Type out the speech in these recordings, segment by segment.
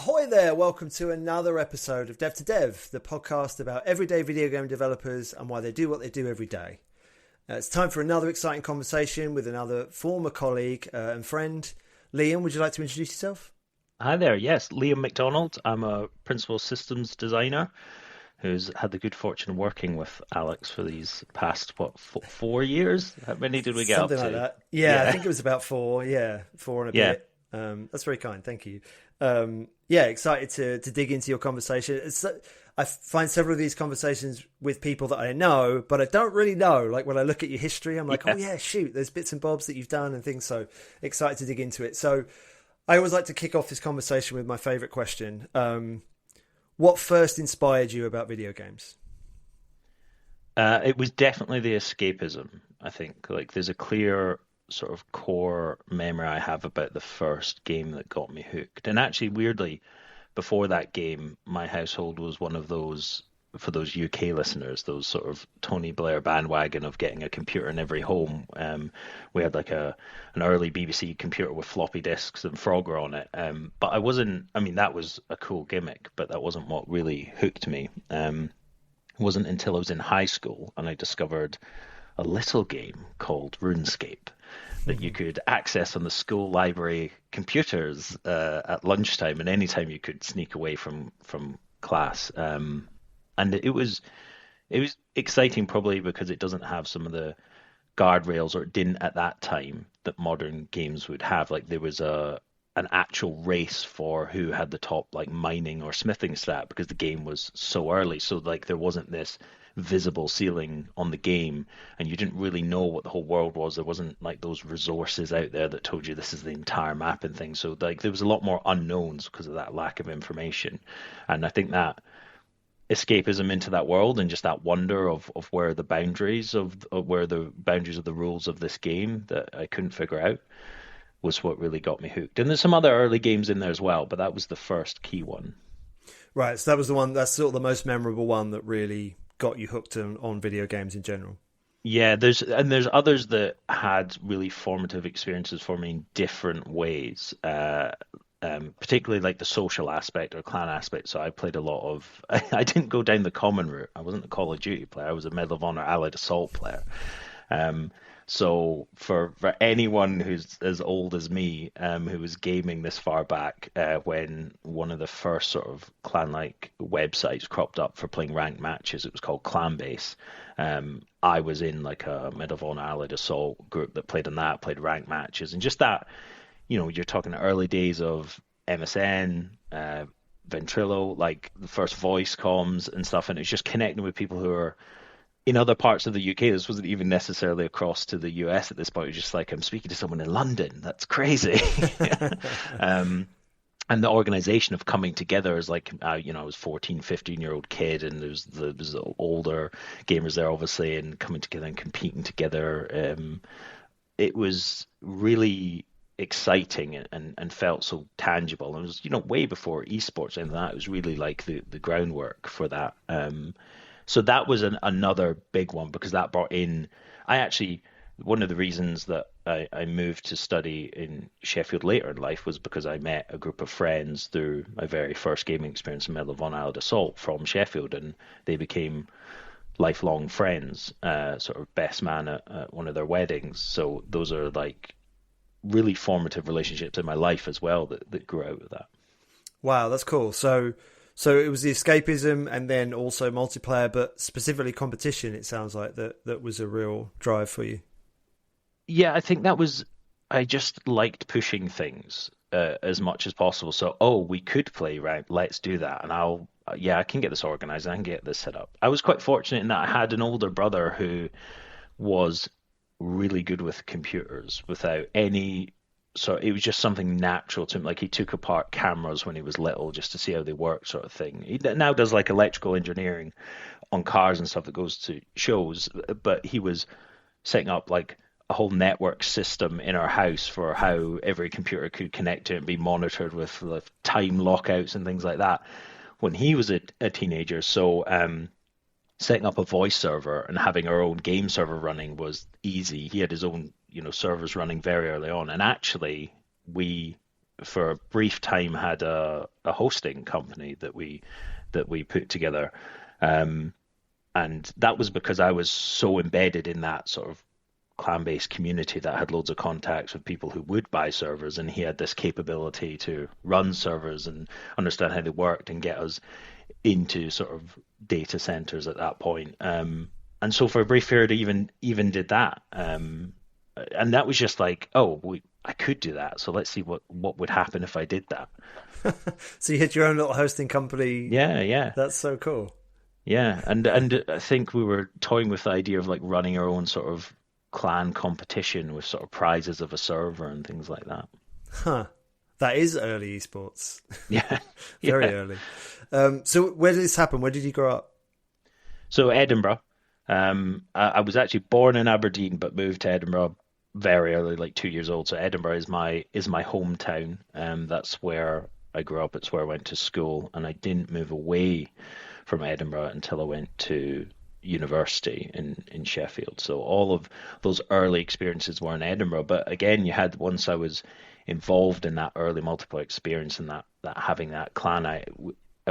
Ahoy there, welcome to another episode of Dev to Dev, the podcast about everyday video game developers and why they do what they do every day. It's time for another exciting conversation with another former colleague and friend. Liam, would you like to introduce yourself? Hi there. Yes, Liam McDonald. I'm a principal systems designer who's had the good fortune of working with Alex for these past, 4 years? How many did we get up Something to? like that. Yeah, I think it was about four. Yeah, four and a Yeah. bit. That's very kind. Thank you. Yeah, excited to dig into your conversation. I find several of these conversations with people that I know, but I don't really know. Like when I look at your history, I'm like, Yeah. oh yeah, shoot, there's bits and bobs that you've done and things. So excited to dig into it. So I always like to kick off this conversation with my favorite question. What first inspired you about video games? It was definitely the escapism, I think. Like there's a clear sort of core memory I have about the first game that got me hooked. And actually, weirdly, before that game, my household was one of those, for those UK listeners, those sort of Tony Blair bandwagon of getting a computer in every home. We had like an early BBC computer with floppy disks and Frogger on it. But I wasn't, I mean, that was a cool gimmick, but that wasn't what really hooked me. It wasn't until I was in high school and I discovered a little game called RuneScape that you could access on the school library computers at lunchtime and anytime you could sneak away from class. And it was exciting probably because it doesn't have some of the guardrails, or it didn't at that time, that modern games would have. Like there was an actual race for who had the top like mining or smithing stat because the game was so early. So like there wasn't this visible ceiling on the game and you didn't really know what the whole world was. There wasn't like those resources out there that told you this is the entire map and things. So like there was a lot more unknowns because of that lack of information. And I think that escapism into that world and just that wonder of where the boundaries of where the boundaries of the rules of this game that I couldn't figure out was what really got me hooked. And there's some other early games in there as well, but that was the first key one. Right, so that was the one, that's sort of the most memorable one that really got you hooked on video games in general. Yeah, there's others that had really formative experiences for me in different ways. Particularly like the social aspect or clan aspect. So I played a lot of. I didn't go down the common route. I wasn't a Call of Duty player. I was a Medal of Honor Allied Assault player. So for anyone who's as old as me, who was gaming this far back, when one of the first sort of clan-like websites cropped up for playing ranked matches, it was called Clanbase. I was in like a Medal of Honor Allied Assault group that played on that, played ranked matches, and just that, you're talking the early days of MSN, Ventrilo, like the first voice comms and stuff, and it's just connecting with people who are in other parts of the UK. This wasn't even necessarily across to the US at this point. It was just like, I'm speaking to someone in London. That's crazy. And the organization of coming together is like, I was 14, 15-year-old kid, and there's the older gamers there, obviously, and coming together and competing together. It was really exciting and felt so tangible. And it was, way before esports and that. It was really like the groundwork for that. So that was another big one because that brought in, one of the reasons that I moved to study in Sheffield later in life was because I met a group of friends through my very first gaming experience in Medal of Honor Allied Assault from Sheffield, and they became lifelong friends, sort of best man at one of their weddings. So those are like really formative relationships in my life as well that grew out of that. Wow, that's cool. So it was the escapism and then also multiplayer, but specifically competition, it sounds like that was a real drive for you. Yeah, I think I just liked pushing things as much as possible. So, we could play, right? Let's do that. And I can get this organized and I can get this set up. I was quite fortunate in that I had an older brother who was really good with computers without any. So it was just something natural to him. Like he took apart cameras when he was little just to see how they work, sort of thing. He now does like electrical engineering on cars and stuff that goes to shows, but he was setting up like a whole network system in our house for how every computer could connect to it and be monitored with time lockouts and things like that when he was a teenager. So setting up a voice server and having our own game server running was easy. He had his own servers running very early on, and actually we for a brief time had a hosting company that we put together. And that was because I was so embedded in that sort of clan-based community that had loads of contacts with people who would buy servers, and he had this capability to run servers and understand how they worked and get us into sort of data centers at that point. And so for a brief period, I even did that. And that was just like, I could do that. So let's see what would happen if I did that. So you had your own little hosting company. Yeah. That's so cool. Yeah, and I think we were toying with the idea of like running our own sort of clan competition with sort of prizes of a server and things like that. Huh. That is early esports. Yeah. Very early. So where did this happen? Where did you grow up? So Edinburgh. I was actually born in Aberdeen, but moved to Edinburgh very early, like 2 years old. So Edinburgh is my hometown. That's where I grew up. It's where I went to school, and I didn't move away from Edinburgh until I went to university in Sheffield. So all of those early experiences were in Edinburgh. But again, once I was involved in that early multiplayer experience and that having that clan, I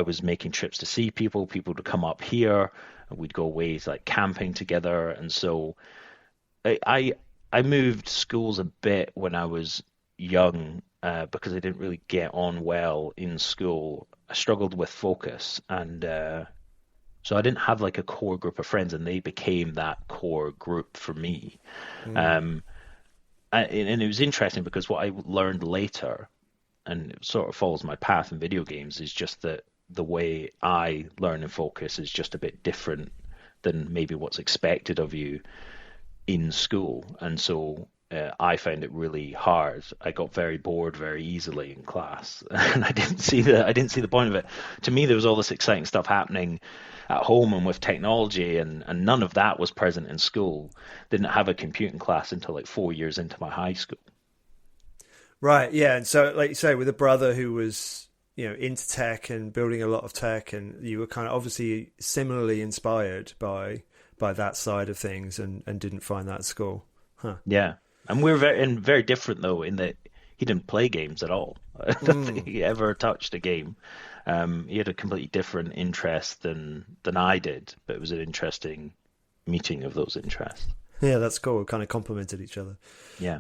was making trips to see people to come up here, and we'd go away like camping together. And so I moved schools a bit when I was young because I didn't really get on well in school. I struggled with focus, and so I didn't have like a core group of friends, and they became that core group for me. And it was interesting because what I learned later, and it sort of follows my path in video games, is just that the way I learn and focus is just a bit different than maybe what's expected of you in school. And so I found it really hard. I got very bored very easily in class, and I didn't see the point of it. To me, there was all this exciting stuff happening at home and with technology, and none of that was present in school. Didn't have a computing class until like 4 years into my high school. Right, yeah. And so, like you say, with a brother who was, into tech and building a lot of tech, and you were kind of obviously similarly inspired by that side of things, and didn't find that at school. Huh. Yeah. And we're very different though, in that he didn't play games at all. I don't think he ever touched a game. He had a completely different interest than I did, but it was an interesting meeting of those interests. Yeah, that's cool. We kind of complemented each other. Yeah.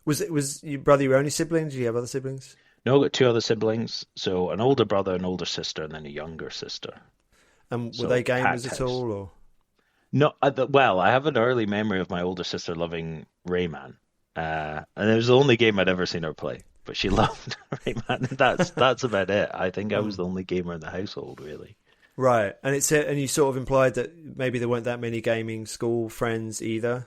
Was your brother your only sibling? Did you have other siblings? No, I got two other siblings. So an older brother, an older sister, and then a younger sister. And were they gamers at all, or? No, well, I have an early memory of my older sister loving Rayman, and it was the only game I'd ever seen her play. But she loved Rayman. That's about it. I think I was the only gamer in the household, really. Right, and you sort of implied that maybe there weren't that many gaming school friends either.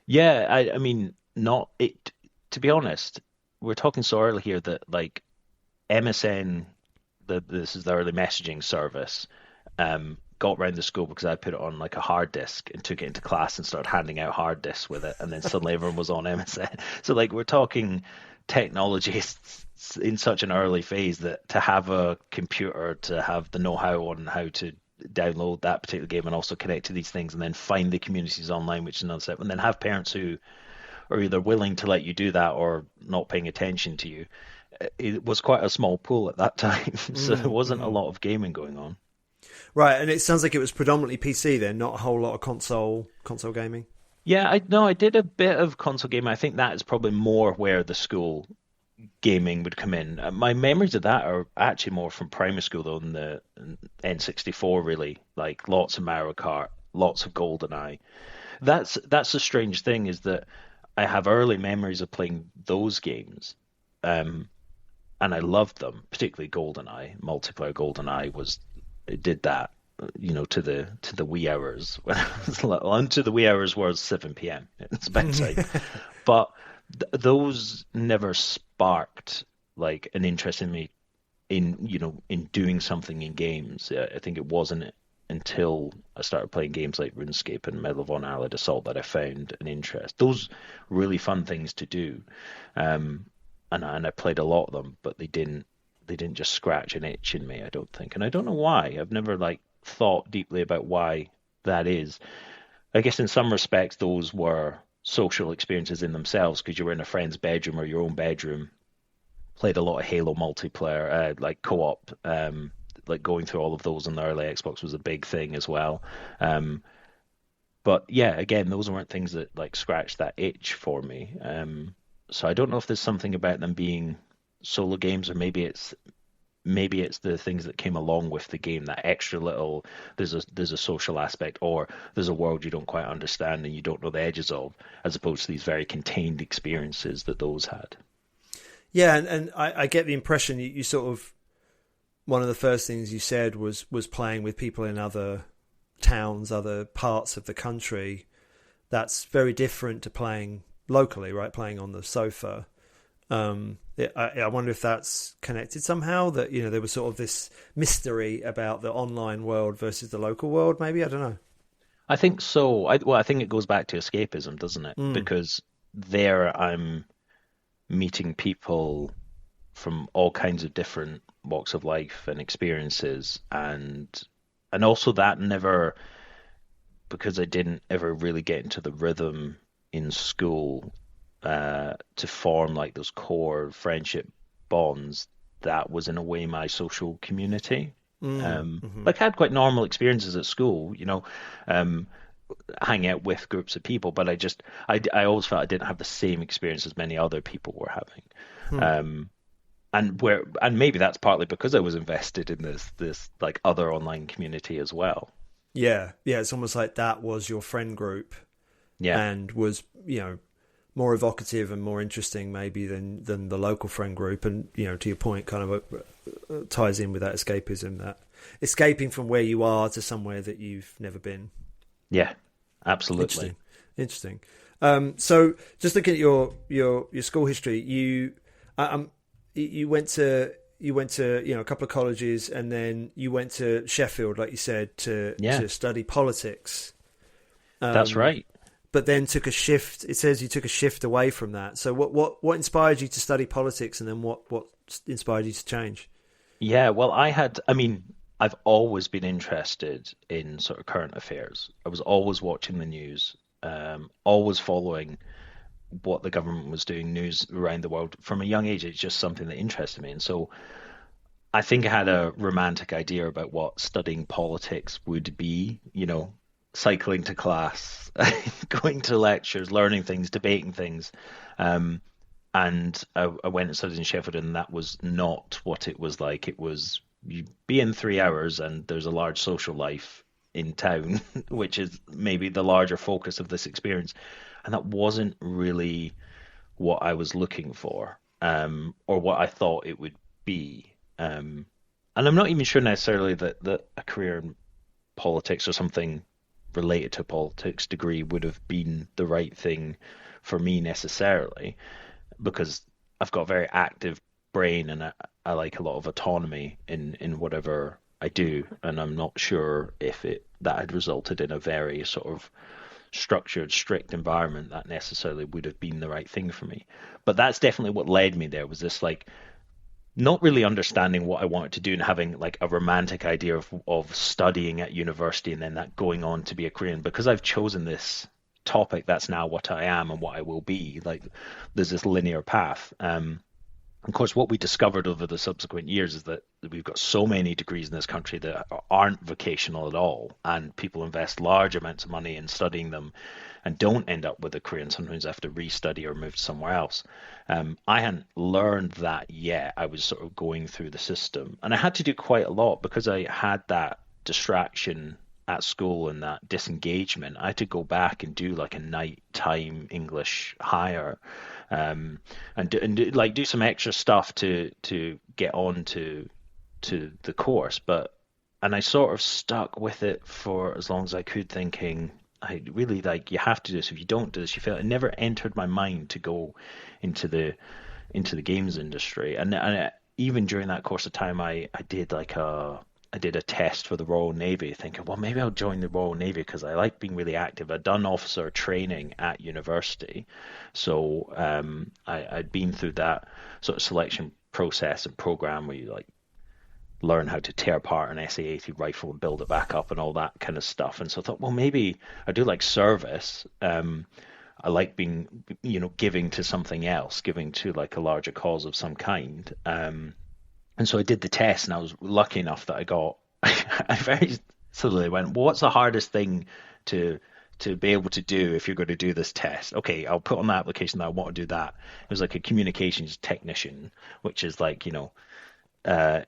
Yeah, I mean, not it. To be honest, we're talking so early here that like MSN, this is the early messaging service. Got around the school because I put it on like a hard disk and took it into class and started handing out hard disks with it, and then suddenly everyone was on MSN. So like we're talking technology in such an early phase that to have a computer, to have the know-how on how to download that particular game and also connect to these things and then find the communities online, which is another step, and then have parents who are either willing to let you do that or not paying attention to you. It was quite a small pool at that time, so there wasn't a lot of gaming going on. Right, and it sounds like it was predominantly PC then, not a whole lot of console gaming. Yeah, I did a bit of console gaming. I think that is probably more where the school gaming would come in. My memories of that are actually more from primary school, though, in the N64, really. Like lots of Mario Kart, lots of GoldenEye. That's the strange thing, is that I have early memories of playing those games, and I loved them, particularly GoldenEye. Multiplayer GoldenEye it did that, to the wee hours when I was little. Unto the wee hours was 7 p.m. It's bedtime. But those never sparked like an interest in me in doing something in games. I think it wasn't until I started playing games like RuneScape and Medal of Honor Allied Assault that I found an interest. Those really fun things to do, and I played a lot of them, but they didn't just scratch an itch in me, I don't think. And I don't know why. I've never like thought deeply about why that is. I guess in some respects those were social experiences in themselves, because you were in a friend's bedroom or your own bedroom played a lot of Halo multiplayer, like co-op. Like going through all of those on the early Xbox was a big thing as well. But yeah, again, those weren't things that like scratched that itch for me. So I don't know if there's something about them being solo games, or maybe it's the things that came along with the game, that extra little there's a social aspect, or there's a world you don't quite understand and you don't know the edges of, as opposed to these very contained experiences that those had. Yeah, and I get the impression you sort of, one of the first things you said was playing with people in other towns, other parts of the country. That's very different to playing locally, right? Playing on the sofa. I wonder if that's connected somehow, that, you know, there was sort of this mystery about the online world versus the local world, maybe. I don't know. I think so. I think it goes back to escapism, doesn't it? Mm. Because there I'm meeting people from all kinds of different walks of life and experiences, and also that never, because I didn't ever really get into the rhythm in school to form like those core friendship bonds. That was in a way my social community. Like I had quite normal experiences at school, you know, hanging out with groups of people, but I always felt I didn't have the same experience as many other people were having. And maybe that's partly because I was invested in this like other online community as well. Yeah, it's almost like that was your friend group, Yeah. and was, you know, more evocative and more interesting maybe than the local friend group. And, you know, to your point, kind of ties in with that escapism, that escaping from where you are to somewhere that you've never been. Yeah, absolutely. Interesting. So just looking at your school history, you went to you know, a couple of colleges, and then you went to Sheffield, like you said, to study politics. That's right. But then took a shift. It says you took a shift away from that. So what inspired you to study politics, and then what inspired you to change? Yeah, well, I've always been interested in sort of current affairs. I was always watching the news, always following what the government was doing, news around the world. From a young age, it's just something that interested me. And so I think I had a romantic idea about what studying politics would be, you know, cycling to class, going to lectures, learning things, debating things. And I went and studied in Sheffield, and that was not what it was like. It was, you be in 3 hours and there's a large social life in town, which is maybe the larger focus of this experience. And that wasn't really what I was looking for, or what I thought it would be. And I'm not even sure necessarily that a career in politics or something related to a politics degree would have been the right thing for me necessarily, because I've got a very active brain, and I like a lot of autonomy in whatever I do, and I'm not sure if that had resulted in a very sort of structured, strict environment that necessarily would have been the right thing for me. But that's definitely what led me there, was this like not really understanding what I wanted to do, and having like a romantic idea of studying at university and then that going on to be a career. And because I've chosen this topic, that's now what I am and what I will be. Like there's this linear path. Of course, what we discovered over the subsequent years is that we've got so many degrees in this country that aren't vocational at all, and people invest large amounts of money in studying them and don't end up with a career, and sometimes have to restudy or move somewhere else. I hadn't learned that yet. I was sort of going through the system, and I had to do quite a lot because I had that distraction at school and that disengagement. I had to go back and do like a nighttime English higher, and do some extra stuff to get on to the course. And I sort of stuck with it for as long as I could, thinking I really, like, you have to do this. If you don't do this, you fail. It never entered my mind to go into the games industry. And even during that course of time, I did a test for the Royal Navy, thinking, well, maybe I'll join the Royal Navy because I like being really active. I'd done officer training at university, so I'd been through that sort of selection process and program where you like learn how to tear apart an SA-80 rifle and build it back up and all that kind of stuff. And so I thought, well, maybe I do like service. I like being, giving to something else, giving to like a larger cause of some kind. And so I did the test, and I was lucky enough that I got. I very suddenly went, well, what's the hardest thing to be able to do if you're going to do this test? Okay, I'll put on the application that I want to do that. It was like a communications technician, which is like,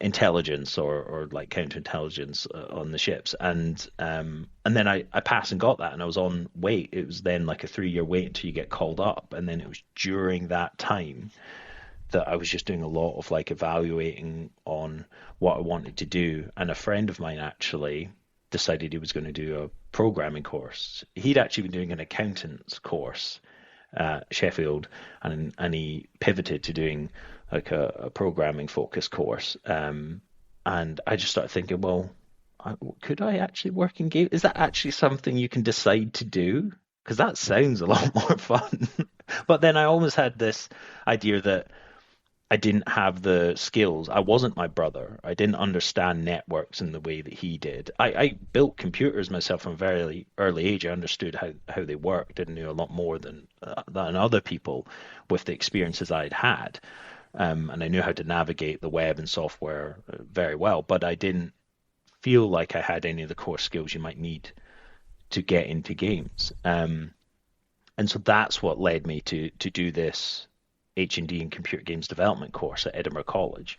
intelligence or like counterintelligence on the ships, and then I passed and got that, and I was on wait. It was then like a 3-year wait until you get called up, and then it was during that time that I was just doing a lot of like evaluating on what I wanted to do. And a friend of mine actually decided he was going to do a programming course. He'd actually been doing an accountant's course at Sheffield, and he pivoted to doing like a programming focused course. And I just started thinking, well, could I actually work in game? Is that actually something you can decide to do? Because that sounds a lot more fun. But then I always had this idea that I didn't have the skills. I wasn't my brother. I didn't understand networks in the way that he did. I built computers myself from a very early age. I understood how they worked and knew a lot more than other people with the experiences I'd had. And I knew how to navigate the web and software very well, but I didn't feel like I had any of the core skills you might need to get into games. And so that's what led me to do this H&D in computer games development course at Edinburgh College,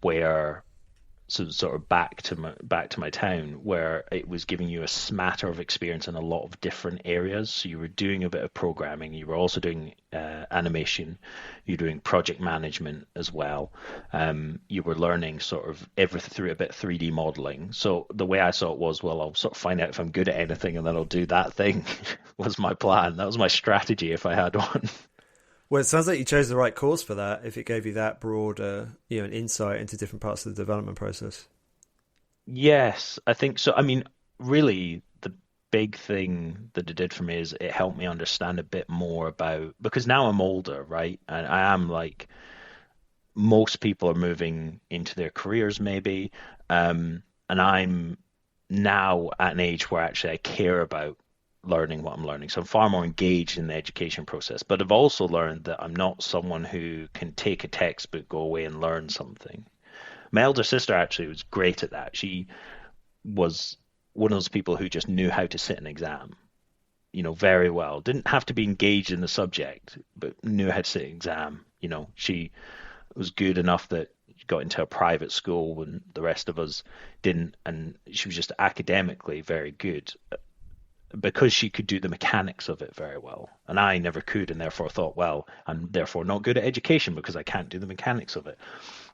where sort of back to my town, where it was giving you a smatter of experience in a lot of different areas. So you were doing a bit of programming, you were also doing animation, you're doing project management as well. You were learning sort of everything through a bit of 3D modeling. So the way I saw it was, well, I'll sort of find out if I'm good at anything, and then I'll do that thing. Was my plan. That was my strategy if I had one. Well, it sounds like you chose the right course for that, if it gave you that broad an insight into different parts of the development process. Yes, I think so. I mean, really, the big thing that it did for me is it helped me understand a bit more about, because now I'm older, right? And I am like, most people are moving into their careers maybe. And I'm now at an age where actually I care about learning what I'm learning. So I'm far more engaged in the education process. But I've also learned that I'm not someone who can take a textbook, go away and learn something. My elder sister actually was great at that. She was one of those people who just knew how to sit an exam, very well. Didn't have to be engaged in the subject, but knew how to sit an exam. She was good enough that she got into a private school when the rest of us didn't, and she was just academically very good because she could do the mechanics of it very well. And I never could, and therefore thought, well, I'm therefore not good at education because I can't do the mechanics of it.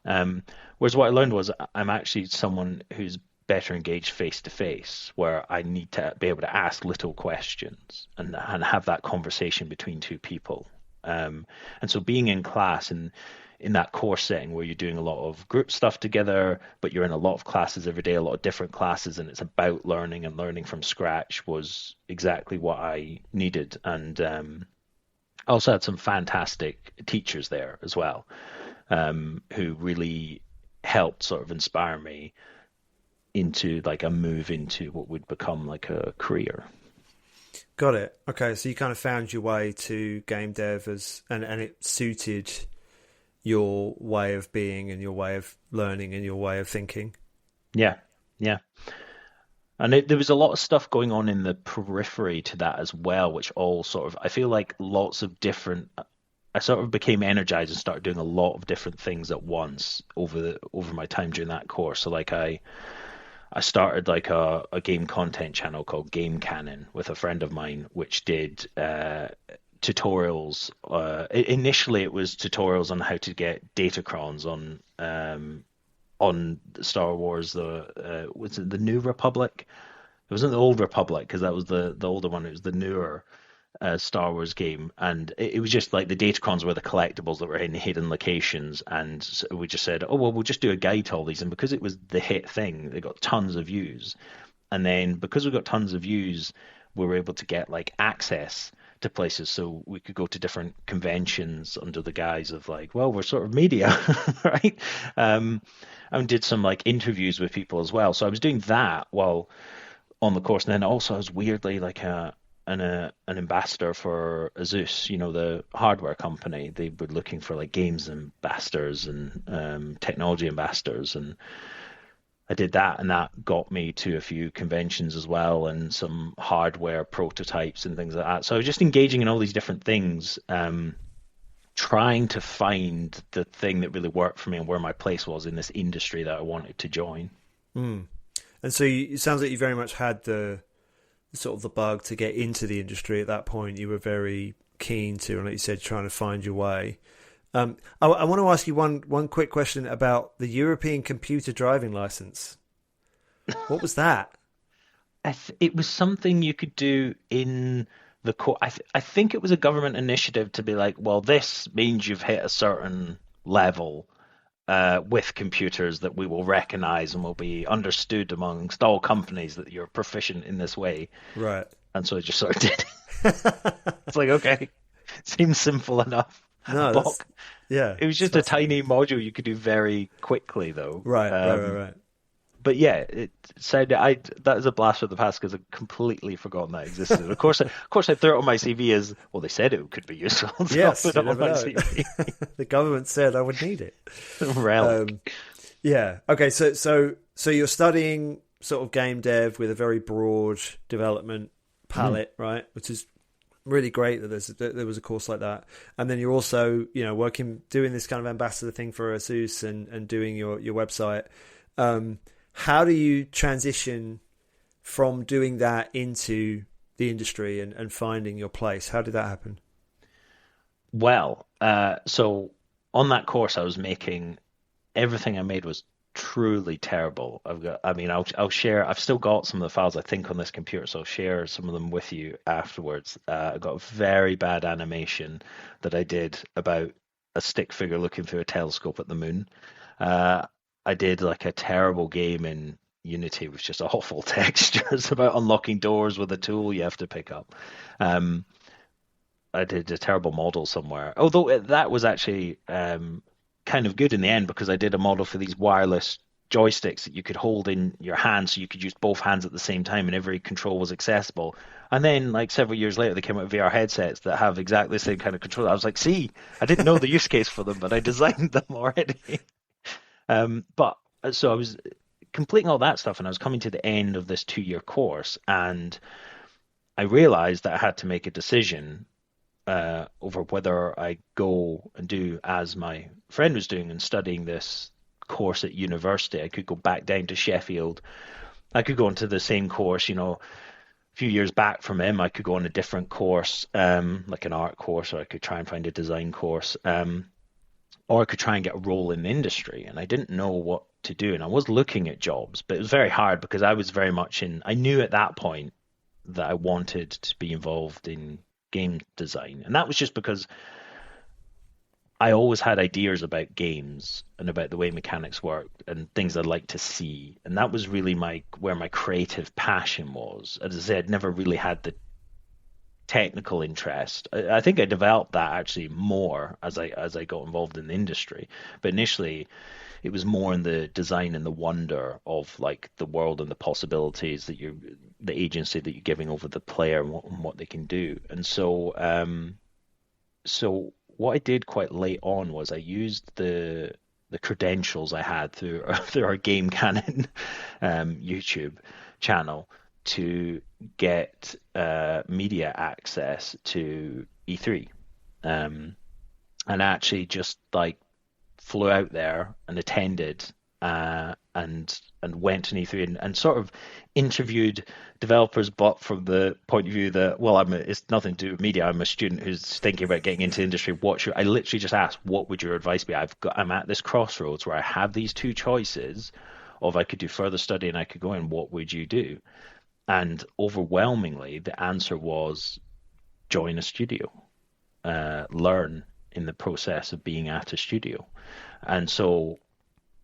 Whereas what I learned was I'm actually someone who's better engaged face to face, where I need to be able to ask little questions and have that conversation between two people. And so being in class and in that course setting where you're doing a lot of group stuff together, but you're in a lot of classes every day, a lot of different classes, and it's about learning and learning from scratch, was exactly what I needed. And I also had some fantastic teachers there as well, who really helped sort of inspire me into like a move into what would become like a career. Got it. Okay, so you kind of found your way to game dev and it suited your way of being and your way of learning and your way of thinking. Yeah. And there was a lot of stuff going on in the periphery to that as well, which all sort of, I feel like lots of different, I sort of became energized and started doing a lot of different things at once over my time during that course. So like I started like a game content channel called Game Canon with a friend of mine, which did tutorials. Initially, it was tutorials on how to get datacrons on Star Wars. Was it the New Republic? It wasn't the Old Republic because that was the older one. It was the newer Star Wars game, and it was just like the datacrons were the collectibles that were in hidden locations, and so we just said, oh well, we'll just do a guide to all these, and because it was the hit thing, they got tons of views, and then because we got tons of views, we were able to get like access to places, so we could go to different conventions under the guise of like, well, we're sort of media, right? And did some like interviews with people as well. So I was doing that while on the course, and then also I was weirdly like an ambassador for Asus, the hardware company. They were looking for like games ambassadors and technology ambassadors, and I did that, and that got me to a few conventions as well, and some hardware prototypes and things like that. So I was just engaging in all these different things, trying to find the thing that really worked for me and where my place was in this industry that I wanted to join. Mm. And so it sounds like you very much had the sort of the bug to get into the industry at that point. You were very keen to, and like you said, trying to find your way. I want to ask you one quick question about the European computer driving license. What was that? It was something you could do in the court. I think it was a government initiative to be like, well, this means you've hit a certain level with computers that we will recognize and will be understood amongst all companies that you're proficient in this way. Right. And so I just sort of did. It's like, okay, seems simple enough. No, yeah. It was just a tiny module you could do very quickly, though. Right. But yeah, it said that is a blast from the past because I'd completely forgotten that existed. Of course, I threw it on my CV as well. They said it could be useful. So yes, I put it on my CV. The government said I would need it. Relic. Yeah. Okay. So you're studying sort of game dev with a very broad development palette, right? Which is really great that there was a course like that. And then you're also doing this kind of ambassador thing for Asus and doing your website. How do you transition from doing that into the industry and finding your place? How did that happen? Well, so on that course, I was making everything I made was truly terrible. I'll share. I've still got some of the files I think on this computer, so I'll share some of them with you afterwards. I got a very bad animation that I did about a stick figure looking through a telescope at the moon. I did like a terrible game in Unity with just awful textures about unlocking doors with a tool you have to pick up. I did a terrible model somewhere, although that was actually kind of good in the end because I did a model for these wireless joysticks that you could hold in your hand so you could use both hands at the same time and every control was accessible. And then like several years later, they came out with VR headsets that have exactly the same kind of control. I was like, see, I didn't know the use case for them, but I designed them already. So I was completing all that stuff and I was coming to the end of this 2-year course and I realized that I had to make a decision over whether I go and do as my friend was doing and studying this course at university. I could go back down to Sheffield. I could go into the same course, a few years back from him. I could go on a different course, like an art course, or I could try and find a design course. Or I could try and get a role in the industry. And I didn't know what to do. And I was looking at jobs, but it was very hard because I was very much I knew at that point that I wanted to be involved in game design. And that was just because I always had ideas about games and about the way mechanics worked and things I'd like to see. And that was really where my creative passion was. As I said, I'd never really had the technical interest. I think I developed that actually more as I got involved in the industry. But initially, it was more in the design and the wonder of like the world and the possibilities that the agency that you're giving over the player and what they can do. And so, what I did quite late on was I used the credentials I had through our Game Canon YouTube channel to get media access to E3, and actually just like flew out there and attended and went to E3 and sort of interviewed developers, but from the point of view that, well, it's nothing to do with media. I'm a student who's thinking about getting into industry. I literally just asked, what would your advice be? I'm at this crossroads where I have these two choices of I could do further study and I could go in. What would you do? And overwhelmingly, the answer was join a studio, learn in the process of being at a studio. And so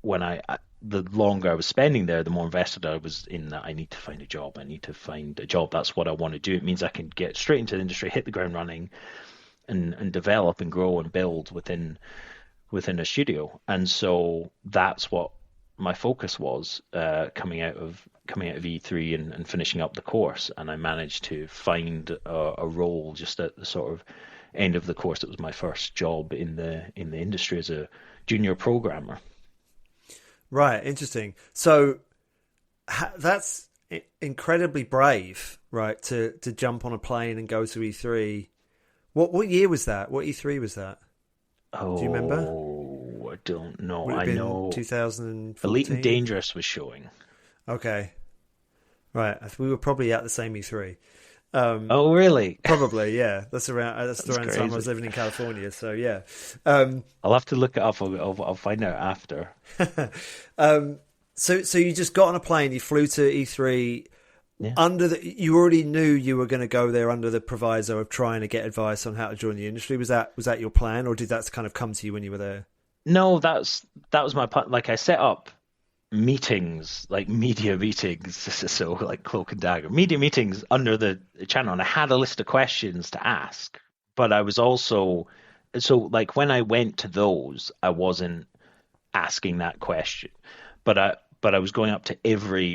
when the longer I was spending there, the more invested I was in that I need to find a job. I need to find a job. That's what I want to do. It means I can get straight into the industry, hit the ground running, and develop and grow and build within a studio. And so that's what my focus was coming out of E3 and finishing up the course, and I managed to find a role just at the sort of end of the course. It was my first job in the industry as a junior programmer. Right, interesting. So that's incredibly brave, right? To jump on a plane and go to E3. What year was that? What E3 was that? Oh, do you remember? I don't know. Would it have I been know 2014? Elite and Dangerous was showing. Okay, right. We were probably at the same E3. Oh, really? Probably, yeah. That's around the time I was living in California. So yeah. I'll have to look it up. I'll find out after. So you just got on a plane. You flew to E3. Yeah. You already knew you were going to go there under the proviso of trying to get advice on how to join the industry. Was that your plan, or did that kind of come to you when you were there? No, that was my plan. Like, I set up meetings, like media meetings, so like Cloak and Dagger media meetings under the channel, and I had a list of questions to ask. But I was also like, when I went to those, I wasn't asking that question, but I was going up to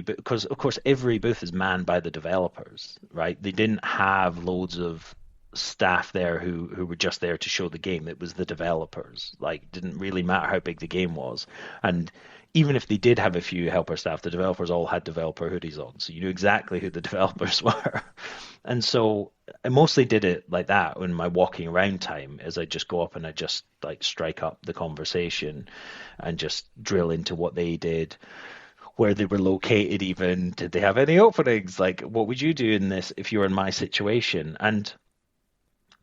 because of course every booth is manned by the developers, right? They didn't have loads of staff there who were just there to show the game. It was the developers. Like, it didn't really matter how big the game was. And even if they did have a few helper staff, the developers all had developer hoodies on, so you knew exactly who the developers were. And so I mostly did it like that in my walking around time, as I just go up and I just like strike up the conversation and just drill into what they did, where they were located, even did they have any openings, like what would you do in this if you were in my situation. And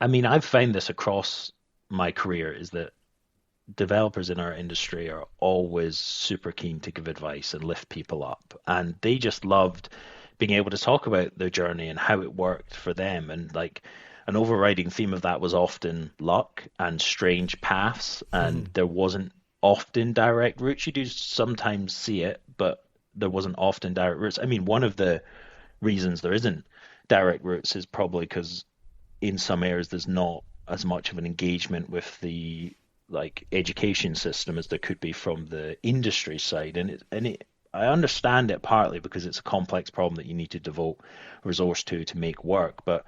I mean, I've found this across my career, is that developers in our industry are always super keen to give advice and lift people up, and they just loved being able to talk about their journey and how it worked for them. And like, an overriding theme of that was often luck and strange paths, and there wasn't often direct routes. You do sometimes see it, but there wasn't often direct routes. I mean, one of the reasons there isn't direct routes is probably because in some areas there's not as much of an engagement with the like education system as there could be from the industry side. And I understand it partly because it's a complex problem that you need to devote resource to make work. But,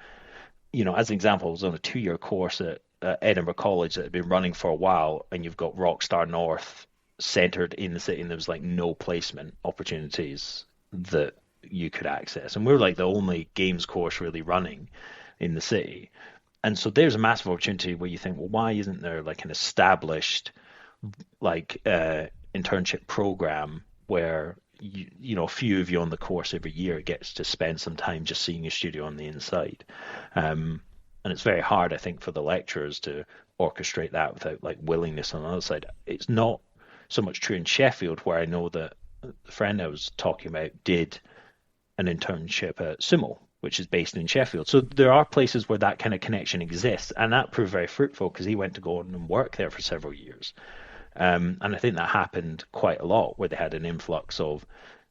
you know, as an example, I was on a 2-year course at Edinburgh College that had been running for a while, and you've got Rockstar North centered in the city, and there was like no placement opportunities that you could access. And we were like the only games course really running in the city. And so there's a massive opportunity where you think, well, why isn't there like an established like internship program where you know, a few of you on the course every year gets to spend some time just seeing a studio on the inside. And it's very hard, I think, for the lecturers to orchestrate that without like willingness on the other side. It's not so much true in Sheffield, where I know that the friend I was talking about did an internship at Sumo, which is based in Sheffield. So there are places where that kind of connection exists, and that proved very fruitful because he went to go on and work there for several years. And I think that happened quite a lot, where they had an influx of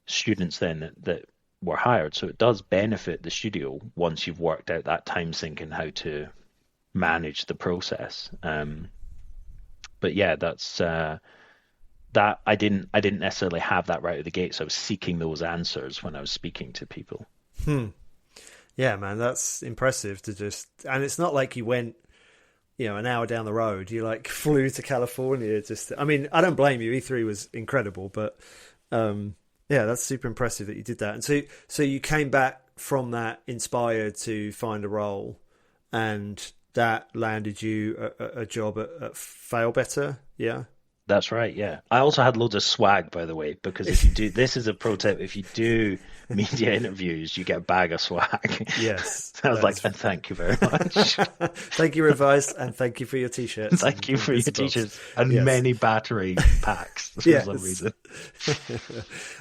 students then that were hired. So it does benefit the studio once you've worked out that time sink and how to manage the process. But yeah, that's that I didn't necessarily have that right out of the gate. So I was seeking those answers when I was speaking to people. Yeah, man, that's impressive to just, and it's not like you went, you know, an hour down the road. You like flew to California. Just, I mean, I don't blame you. E3 was incredible, but yeah, that's super impressive that you did that. And so you came back from that inspired to find a role, and that landed you a job at Fail Better. Yeah. That's right, yeah. I also had loads of swag, by the way, because if you do, this is a pro tip, if you do media interviews, you get a bag of swag. Yes. I was like, and thank you very much. Thank you for advice, and thank you for your t-shirts. Thank you for your t-shirts and many battery packs for some reason.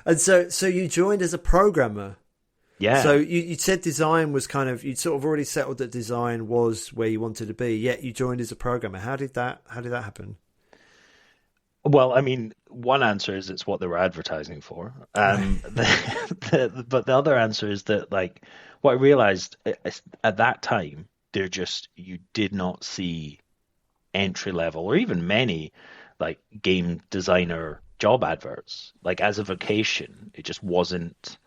And so you joined as a programmer. Yeah. So you said design was kind of, you'd sort of already settled that design was where you wanted to be, yet you joined as a programmer. How did that happen? Well, I mean, one answer is it's what they were advertising for. But the other answer is that, like, what I realized at that time, you did not see entry level or even many like game designer job adverts. Like as a vocation, it just wasn't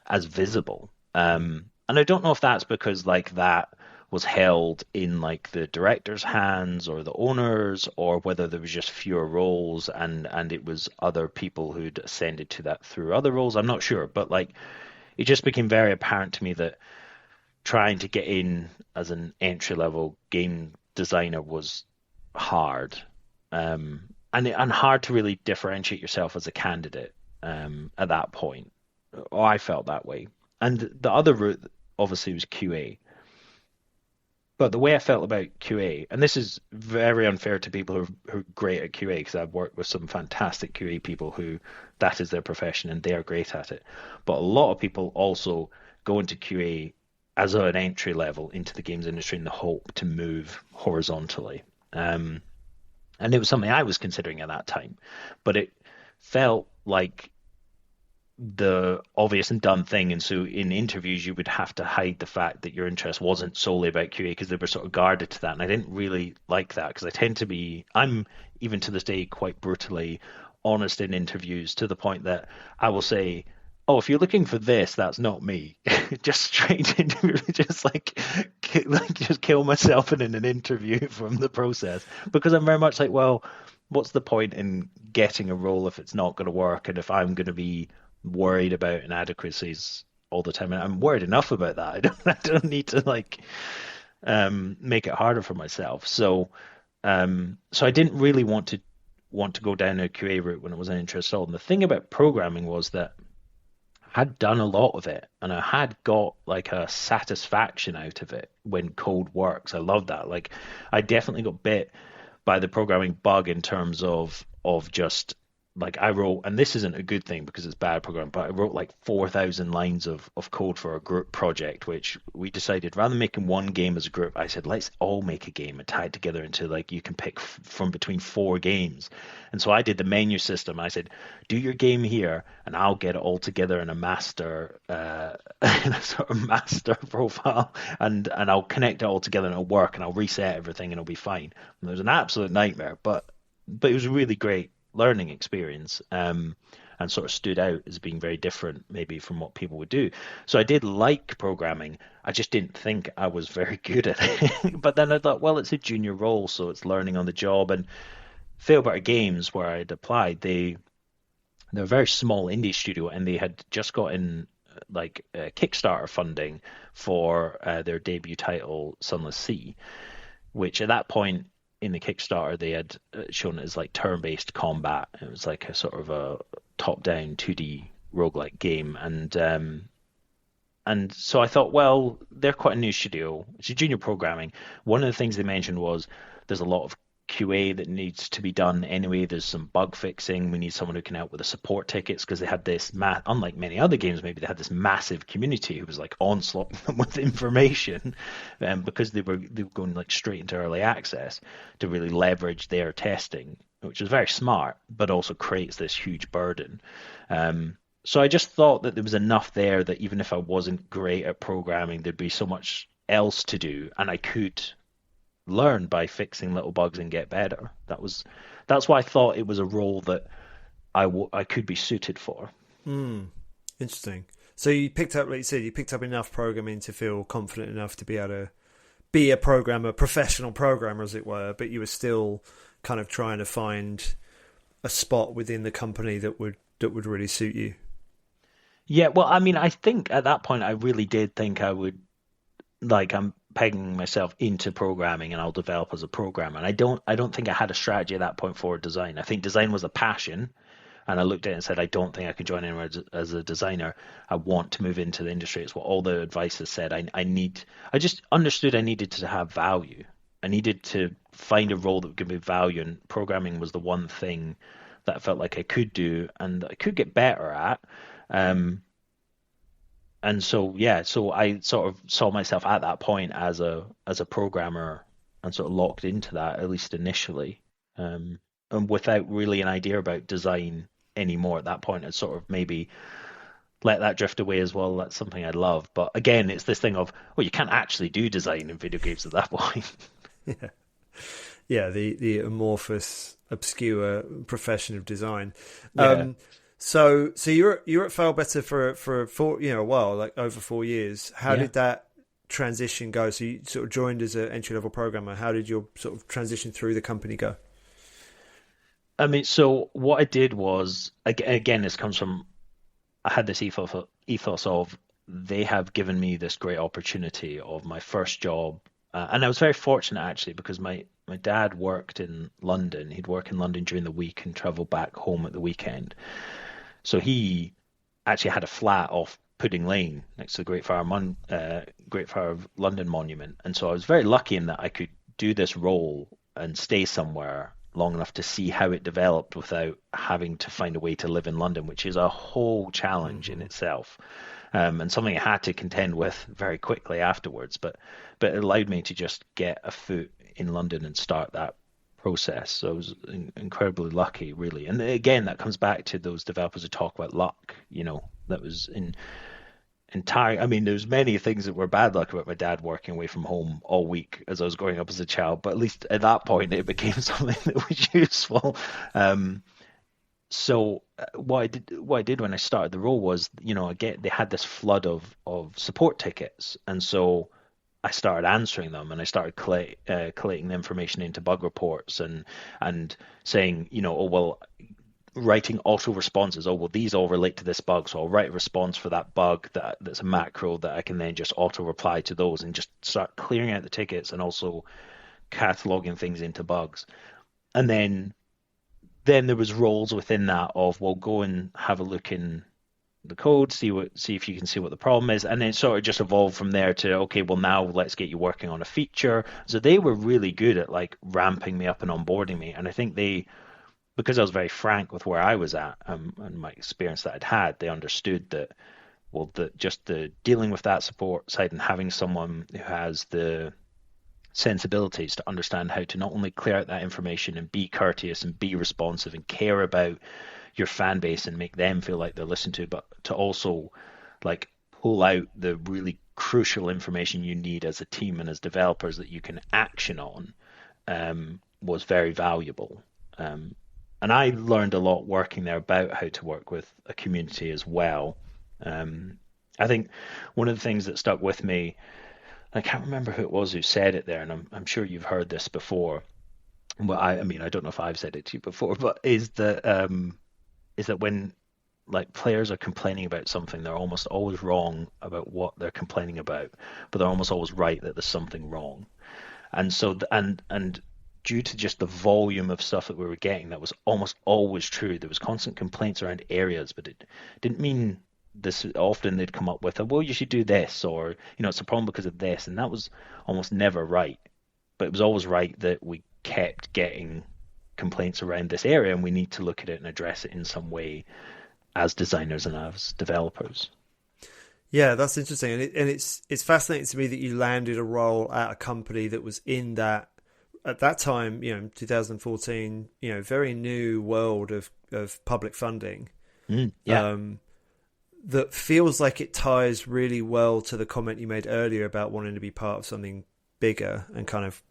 as visible. And I don't know if that's because like that was held in like the director's hands or the owners, or whether there was just fewer roles and it was other people who'd ascended to that through other roles. I'm not sure, but like it just became very apparent to me that trying to get in as an entry level game designer was hard, and hard to really differentiate yourself as a candidate at that point. Or I felt that way. And the other route obviously was QA. But the way I felt about QA, and this is very unfair to people who are great at QA, because I've worked with some fantastic QA people who that is their profession and they are great at it. But a lot of people also go into QA as an entry level into the games industry in the hope to move horizontally. And it was something I was considering at that time, but it felt like the obvious and done thing. And so in interviews, you would have to hide the fact that your interest wasn't solely about QA, because they were sort of guarded to that. And I didn't really like that, because I tend to be, I'm even to this day quite brutally honest in interviews, to the point that I will say, oh, if you're looking for this, that's not me. Just straight into just like just kill myself in an interview from the process, because I'm very much like, well, what's the point in getting a role if it's not going to work, and if I'm going to be worried about inadequacies all the time? And I'm worried enough about that. I don't need to like make it harder for myself. So I didn't really want to go down a QA route when it was an interest at all. And the thing about programming was that had done a lot of it, and I had got like a satisfaction out of it when code works. I love that. Like I definitely got bit by the programming bug in terms of just like I wrote, and this isn't a good thing because it's bad programming, but I wrote like 4,000 lines of code for a group project, which we decided rather than making one game as a group, I said, let's all make a game and tie it together into like, you can pick from between 4 games. And so I did the menu system. I said, do your game here and I'll get it all together in a master, in a sort of master profile, and I'll connect it all together and it'll work, and I'll reset everything and it'll be fine. And it was an absolute nightmare, but it was a really great learning experience, and sort of stood out as being very different maybe from what people would do. So I did like programming. I just didn't think I was very good at it. But then I thought, well, it's a junior role, so it's learning on the job. And Failbetter Games, where I'd applied, they're a very small indie studio, and they had just gotten like Kickstarter funding for their debut title, Sunless Sea, which at that point in the Kickstarter, they had shown it as like turn-based combat. It was like a sort of a top-down 2D roguelike game. And so I thought, well, they're quite a new studio. It's a junior programming. One of the things they mentioned was there's a lot of QA that needs to be done anyway. There's some bug fixing. We need someone who can help with the support tickets, because they had this, unlike many other games, maybe they had this massive community who was like onslaughting them with information, because they were going like straight into early access to really leverage their testing, which is very smart, but also creates this huge burden. So I just thought that there was enough there that even if I wasn't great at programming, there'd be so much else to do, and I could learn by fixing little bugs and get better. That's why I thought it was a role that I could be suited for. Interesting. So you picked up, like you said, you picked up enough programming to feel confident enough to be able to be a programmer, professional programmer, as it were, but you were still kind of trying to find a spot within the company that would really suit you. Yeah, well, I mean, I think at that point I really did think I would, like, I'm pegging myself into programming and I'll develop as a programmer. And I don't think I had a strategy at that point for design. I think design was a passion, and I looked at it and said, I don't think I can join anywhere as a designer. I want to move into the industry. It's what all the advice has said. I just understood I needed to have value. I needed to find a role that would give me value, and programming was the one thing that I felt like I could do and I could get better at. And so, yeah, so I sort of saw myself at that point as a programmer, and sort of locked into that, at least initially, and without really an idea about design anymore at that point. I'd sort of maybe let that drift away as well. That's something I love. But again, it's this thing of, well, you can't actually do design in video games at that point. Yeah. the amorphous, obscure profession of design. Yeah. So you're at Failbetter for a while, like over 4 years. How did that transition go? So you sort of joined as an entry level programmer. How did your sort of transition through the company go? I mean, so what I did was, again, this comes from, I had this ethos of they have given me this great opportunity of my first job. And I was very fortunate actually because my dad worked in London. He'd work in London during the week and travel back home at the weekend. So he actually had a flat off Pudding Lane next to the Great Fire of London Monument. And so I was very lucky in that I could do this role and stay somewhere long enough to see how it developed without having to find a way to live in London, which is a whole challenge in itself, and something I had to contend with very quickly afterwards. But it allowed me to just get a foot in London and start that process. So I was incredibly lucky, really. And again, that comes back to those developers who talk about luck. That was entire. I mean, there's many things that were bad luck about my dad working away from home all week as I was growing up as a child, but at least at that point it became something that was useful. So what I did when I started the role was, they had this flood of support tickets, and so I started answering them, and I started collating the information into bug reports and saying, oh well, writing auto responses. Oh well, these all relate to this bug, so I'll write a response for that bug that's a macro that I can then just auto reply to those, and just start clearing out the tickets and also cataloging things into bugs. And then there was roles within that of, well, go and have a look in the code, see if you can see what the problem is, and then sort of just evolved from there to, okay, well now let's get you working on a feature. So they were really good at like ramping me up and onboarding me, and I think because I was very frank with where I was at, and my experience that I'd had, they understood that, well, just the dealing with that support side and having someone who has the sensibilities to understand how to not only clear out that information and be courteous and be responsive and care about your fan base and make them feel like they're listened to, but to also like pull out the really crucial information you need as a team and as developers that you can action on, was very valuable. And I learned a lot working there about how to work with a community as well. I think one of the things that stuck with me, I can't remember who it was who said it there, and I'm sure you've heard this before. Well, I mean, I don't know if I've said it to you before, but is that when like players are complaining about something, they're almost always wrong about what they're complaining about, but they're almost always right that there's something wrong. And so, and due to just the volume of stuff that we were getting, that was almost always true. There was constant complaints around areas, but it didn't mean this. Often they'd come up with well, you should do this, or it's a problem because of this, and that was almost never right. But it was always right that we kept getting complaints around this area, and we need to look at it and address it in some way as designers and as developers. Yeah, that's interesting, and it's fascinating to me that you landed a role at a company that was in that, at that time, 2014, very new world of public funding. That feels like it ties really well to the comment you made earlier about wanting to be part of something bigger and kind of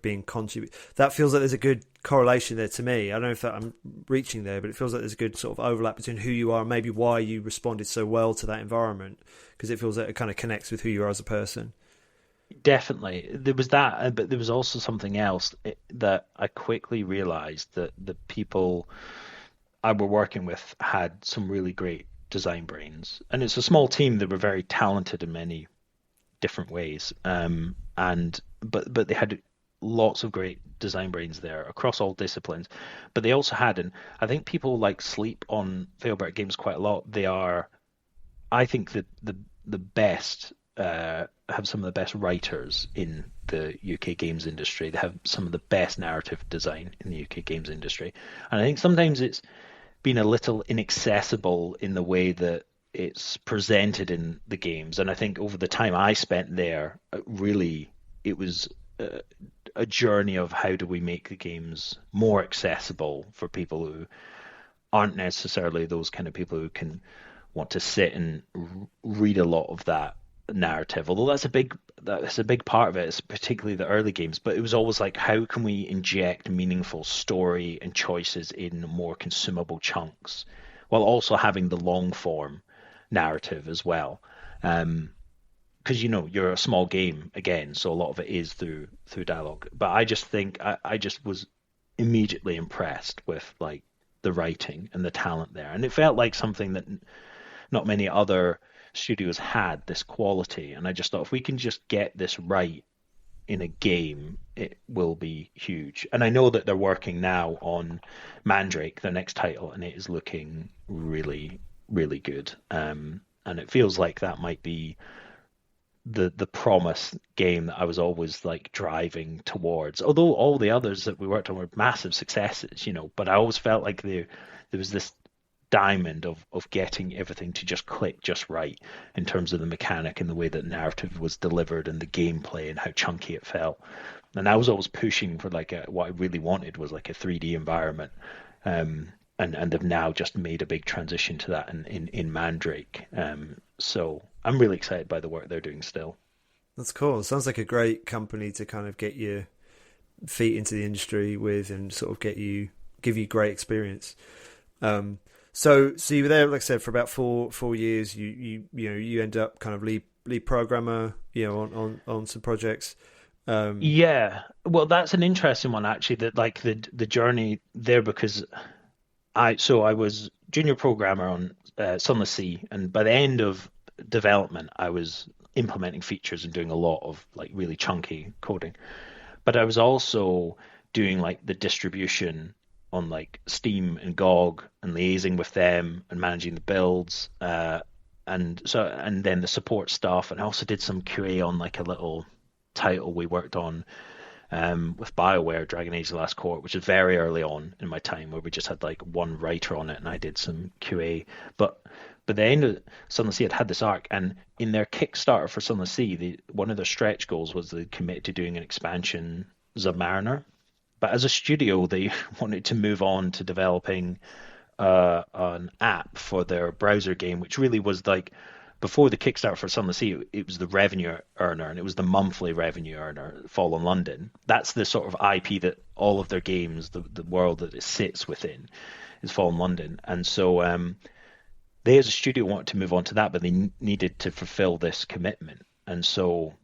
being contribute. That feels like there's a good correlation there to me. I don't know if I'm reaching there, but it feels like there's a good sort of overlap between who you are and maybe why you responded so well to that environment, because it feels like it kind of connects with who you are as a person. Definitely. There was that, but there was also something else that I quickly realized, that the people I were working with had some really great design brains. And it's a small team that were very talented in many different ways. But they had lots of great design brains there across all disciplines. But they also had, and I think people like sleep on Failbert Games quite a lot. They are, I think, the best, have some of the best writers in the UK games industry. They have some of the best narrative design in the UK games industry. And I think sometimes it's been a little inaccessible in the way that it's presented in the games. And I think over the time I spent there, really, it was a journey of how do we make the games more accessible for people who aren't necessarily those kind of people who can want to sit and read a lot of that narrative, although that's a big part of it. It's particularly the early games, but it was always like, how can we inject meaningful story and choices in more consumable chunks, while also having the long form narrative as well. Because you're a small game again, so a lot of it is through dialogue. But I just think I just was immediately impressed with like the writing and the talent there, and it felt like something that not many other studios had this quality. And I just thought if we can just get this right in a game, it will be huge. And I know that they're working now on Mandrake, their next title, and it is looking really, really good. And it feels like that might be the promise game that I was always like driving towards. Although all the others that we worked on were massive successes, but I always felt like there was this diamond of getting everything to just click just right in terms of the mechanic and the way that narrative was delivered and the gameplay and how chunky it felt. And I was always pushing for like what I really wanted was like a 3D environment. And they've now just made a big transition to that in Mandrake. So I'm really excited by the work they're doing still. That's cool. Sounds like a great company to kind of get your feet into the industry with and sort of give you great experience. So you were there, like I said, for about four years. You end up kind of lead programmer, on some projects. Yeah, well, that's an interesting one actually. That like the journey there, because I was junior programmer on Sunless Sea, and by the end of development, I was implementing features and doing a lot of like really chunky coding. But I was also doing like the distribution on like Steam and GOG and liaising with them and managing the builds, and then the support stuff. And I also did some QA on like a little title we worked on with BioWare, Dragon Age: The Last Court, which is very early on in my time, where we just had like one writer on it, and I did some QA. But the end of Sunless Sea had this arc, and in their Kickstarter for Sunless Sea, one of their stretch goals was they committed to doing an expansion, Submariner. But as a studio, they wanted to move on to developing an app for their browser game, which really was like, before the Kickstarter for Sunless Sea, it was the revenue earner, and it was the monthly revenue earner, Fallen London. That's the sort of IP that all of their games, the world that it sits within, is Fallen London. And so they as a studio wanted to move on to that, but they needed to fulfill this commitment. And so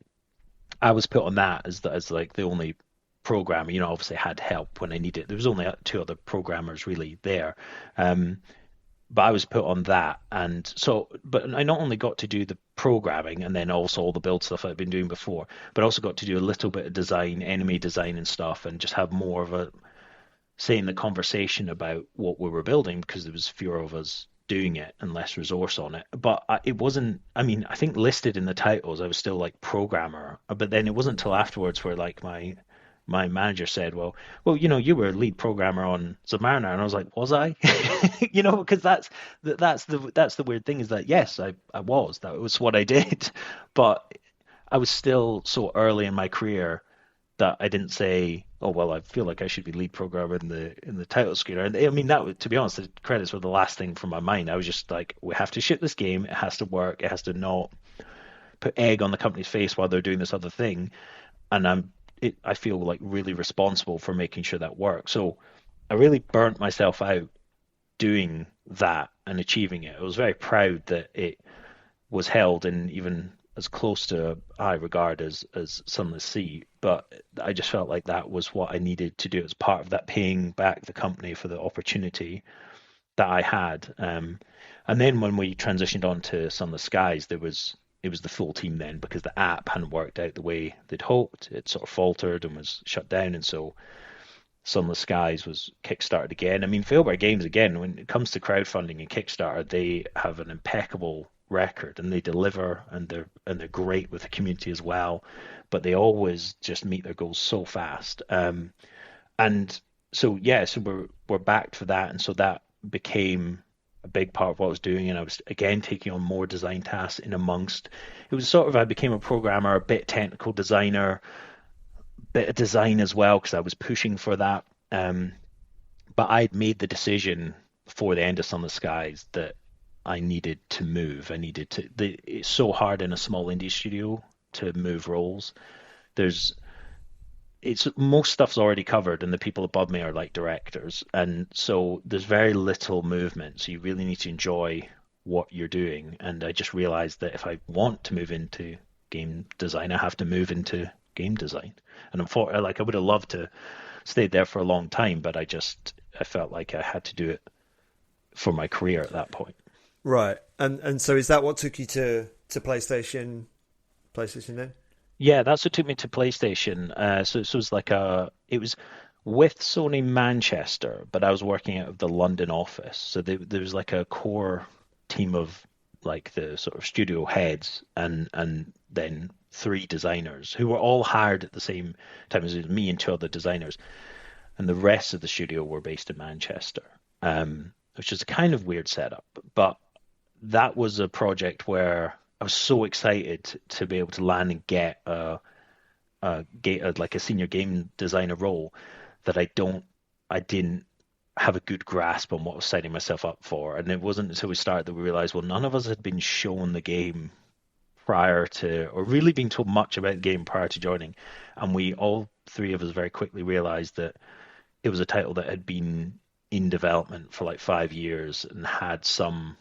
I was put on that as like the only programmer. Obviously I had help when I needed it. There was only two other programmers really there. But I was put on that, and so, but I not only got to do the programming and then also all the build stuff I'd been doing before, but I also got to do a little bit of design, enemy design and stuff, and just have more of a say in the conversation about what we were building, because there was fewer of us doing it and less resource on it. But it wasn't, I mean, I think listed in the titles, I was still like programmer, but then it wasn't until afterwards where like my manager said, well, you were lead programmer on Submariner, and I was like, was I? Because that's the weird thing, is that yes, I was. That was what I did, but I was still so early in my career that I didn't say, oh well, I feel like I should be lead programmer in the title screen. And I mean, that, to be honest, the credits were the last thing from my mind. I was just like, we have to ship this game. It has to work. It has to not put egg on the company's face while they're doing this other thing, and I feel like really responsible for making sure that works. So I really burnt myself out doing that and achieving it. I was very proud that it was held in even as close to high regard as Sunless Sea, but I just felt like that was what I needed to do as part of that paying back the company for the opportunity that I had. And then when we transitioned on to Sunless Skies, it was the full team then, because the app hadn't worked out the way they'd hoped. It sort of faltered and was shut down, and so Sunless Skies was kickstarted again. I mean, Failware Games, again, when it comes to crowdfunding and Kickstarter, they have an impeccable record, and they deliver, and they're great with the community as well, but they always just meet their goals so fast. And so we're backed for that, and so that became a big part of what I was doing, and I was again taking on more design tasks in amongst. It was sort of, I became a programmer, a bit technical designer, bit of design as well, because I was pushing for that. But I'd made the decision before the end of Sunless Skies that I needed to move. It's so hard in a small indie studio to move roles. There's it's most stuff's already covered, and the people above me are like directors, and so there's very little movement. So you really need to enjoy what you're doing. And I just realized that if I want to move into game design, I have to move into game design. And I would have loved to stayed there for a long time, but I felt like I had to do it for my career at that point. Right. And so is that what took you to PlayStation then? Yeah, that's what took me to PlayStation. So it was it was with Sony Manchester, but I was working out of the London office. So there was like a core team of like the sort of studio heads and then three designers who were all hired at the same time as me and two other designers. And the rest of the studio were based in Manchester, which is a kind of weird setup. But that was a project where I was so excited to be able to land and get like a senior game designer role that I didn't have a good grasp on what I was setting myself up for. And it wasn't until we started that we realized, well, none of us had been shown the game prior to, or really been told much about the game prior to joining. And all three of us very quickly realized that it was a title that had been in development for like 5 years and had some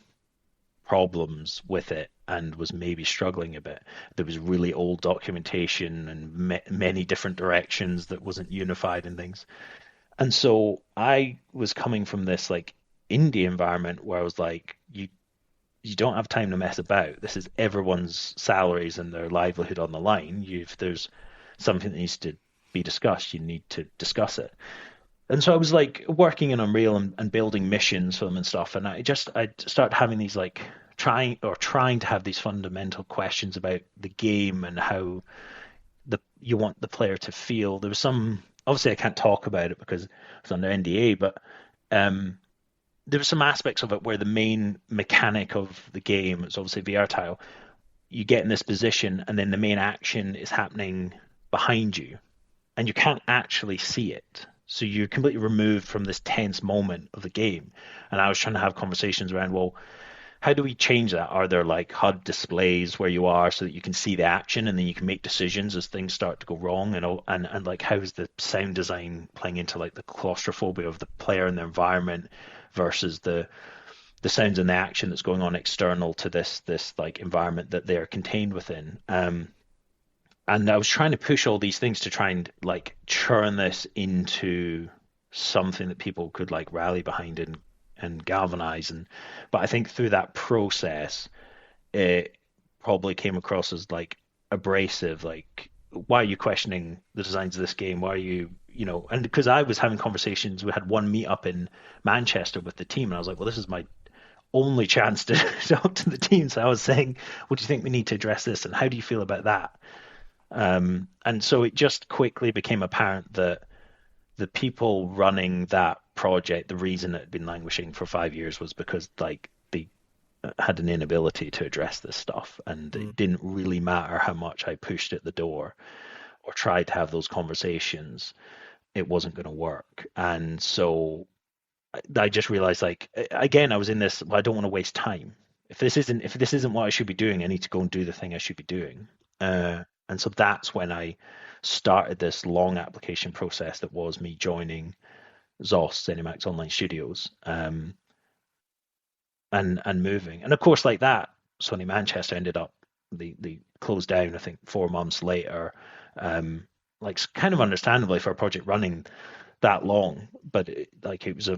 problems with it and was maybe struggling a bit. There was really old documentation and many different directions that wasn't unified and things. And so I was coming from this like indie environment where I was like, you don't have time to mess about. This is everyone's salaries and their livelihood on the line. If there's something that needs to be discussed, you need to discuss it. And so I was like working in Unreal and building missions for them and stuff. And I started having these like trying to have these fundamental questions about the game and how you want the player to feel. There was some, obviously I can't talk about it because it's under NDA, but there were some aspects of it where the main mechanic of the game, it's obviously a VR title, you get in this position and then the main action is happening behind you and you can't actually see it. So you're completely removed from this tense moment of the game. And I was trying to have conversations around, well, how do we change that? Are there like HUD displays where you are so that you can see the action and then you can make decisions as things start to go wrong? And like, how is the sound design playing into like the claustrophobia of the player and the environment versus the sounds and the action that's going on external to this like environment that they're contained within? And I was trying to push all these things to try and like churn this into something that people could like rally behind and galvanize. But I think through that process, it probably came across as like abrasive. Like, why are you questioning the designs of this game? Why are you, and because I was having conversations, we had one meetup in Manchester with the team, and I was like, well, this is my only chance to talk to the team. So I was saying, what do you think we need to address this? And how do you feel about that? And so it just quickly became apparent that the people running that project, the reason it had been languishing for 5 years was because like they had an inability to address this stuff, and it didn't really matter how much I pushed at the door or tried to have those conversations, it wasn't going to work. And so I just realized, like, again, I was in this, well, I don't want to waste time. If this isn't what I should be doing, I need to go and do the thing I should be doing. And so that's when I started this long application process that was me joining ZOS, ZeniMax Online Studios, and moving. And of course, like that, Sony Manchester ended up, they closed down, I think 4 months later, like kind of understandably for a project running that long. But it was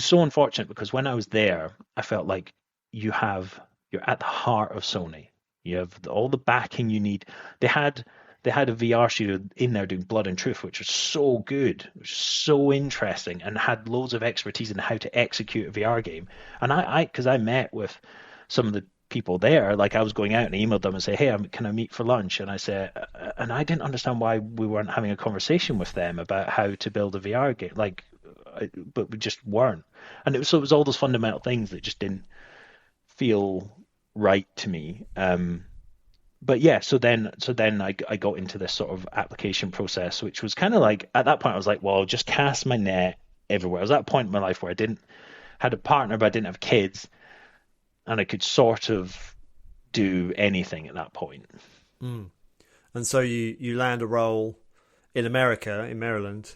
so unfortunate because when I was there, I felt like you're at the heart of Sony. You have all the backing you need. They had a VR studio in there doing Blood and Truth, which was so good, which was so interesting, and had loads of expertise in how to execute a VR game. And because I met with some of the people there, like I was going out and emailed them and say, hey, can I meet for lunch? And I said, and I didn't understand why we weren't having a conversation with them about how to build a VR game, but we just weren't. And it was all those fundamental things that just didn't feel right to me. But yeah, so then I got into this sort of application process, which was kind of like, at that point I was like, well, I'll just cast my net everywhere. I was at a point in my life where I had a partner, but I didn't have kids. and I could sort of do anything at that point. Mm. And so you land a role in America, in Maryland,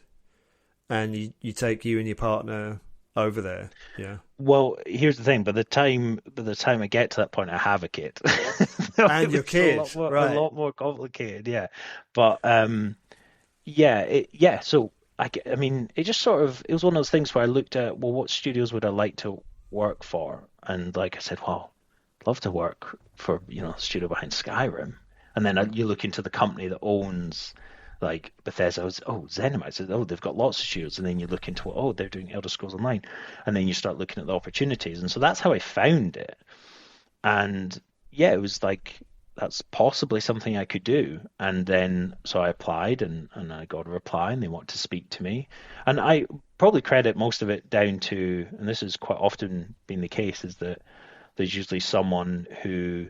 and you take you and your partner over there. Yeah. Well, here's the thing. By the time I get to that point, I have a kid. So And it your was a kid, lot more, a right. lot more complicated. Yeah. But yeah. So I mean, it just sort of, it was one of those things where I looked at, well, what studios would I like to work for? And like I said, well, I'd love to work for, the studio behind Skyrim. And then you look into the company that owns like Bethesda. ZeniMax. They've got lots of studios. And then you look into, they're doing Elder Scrolls Online. And then you start looking at the opportunities. And so that's how I found it. And yeah, it was like, that's possibly something I could do. And then so I applied, and I got a reply, and they want to speak to me. And I probably credit most of it down to, and this has quite often been the case, is that there's usually someone who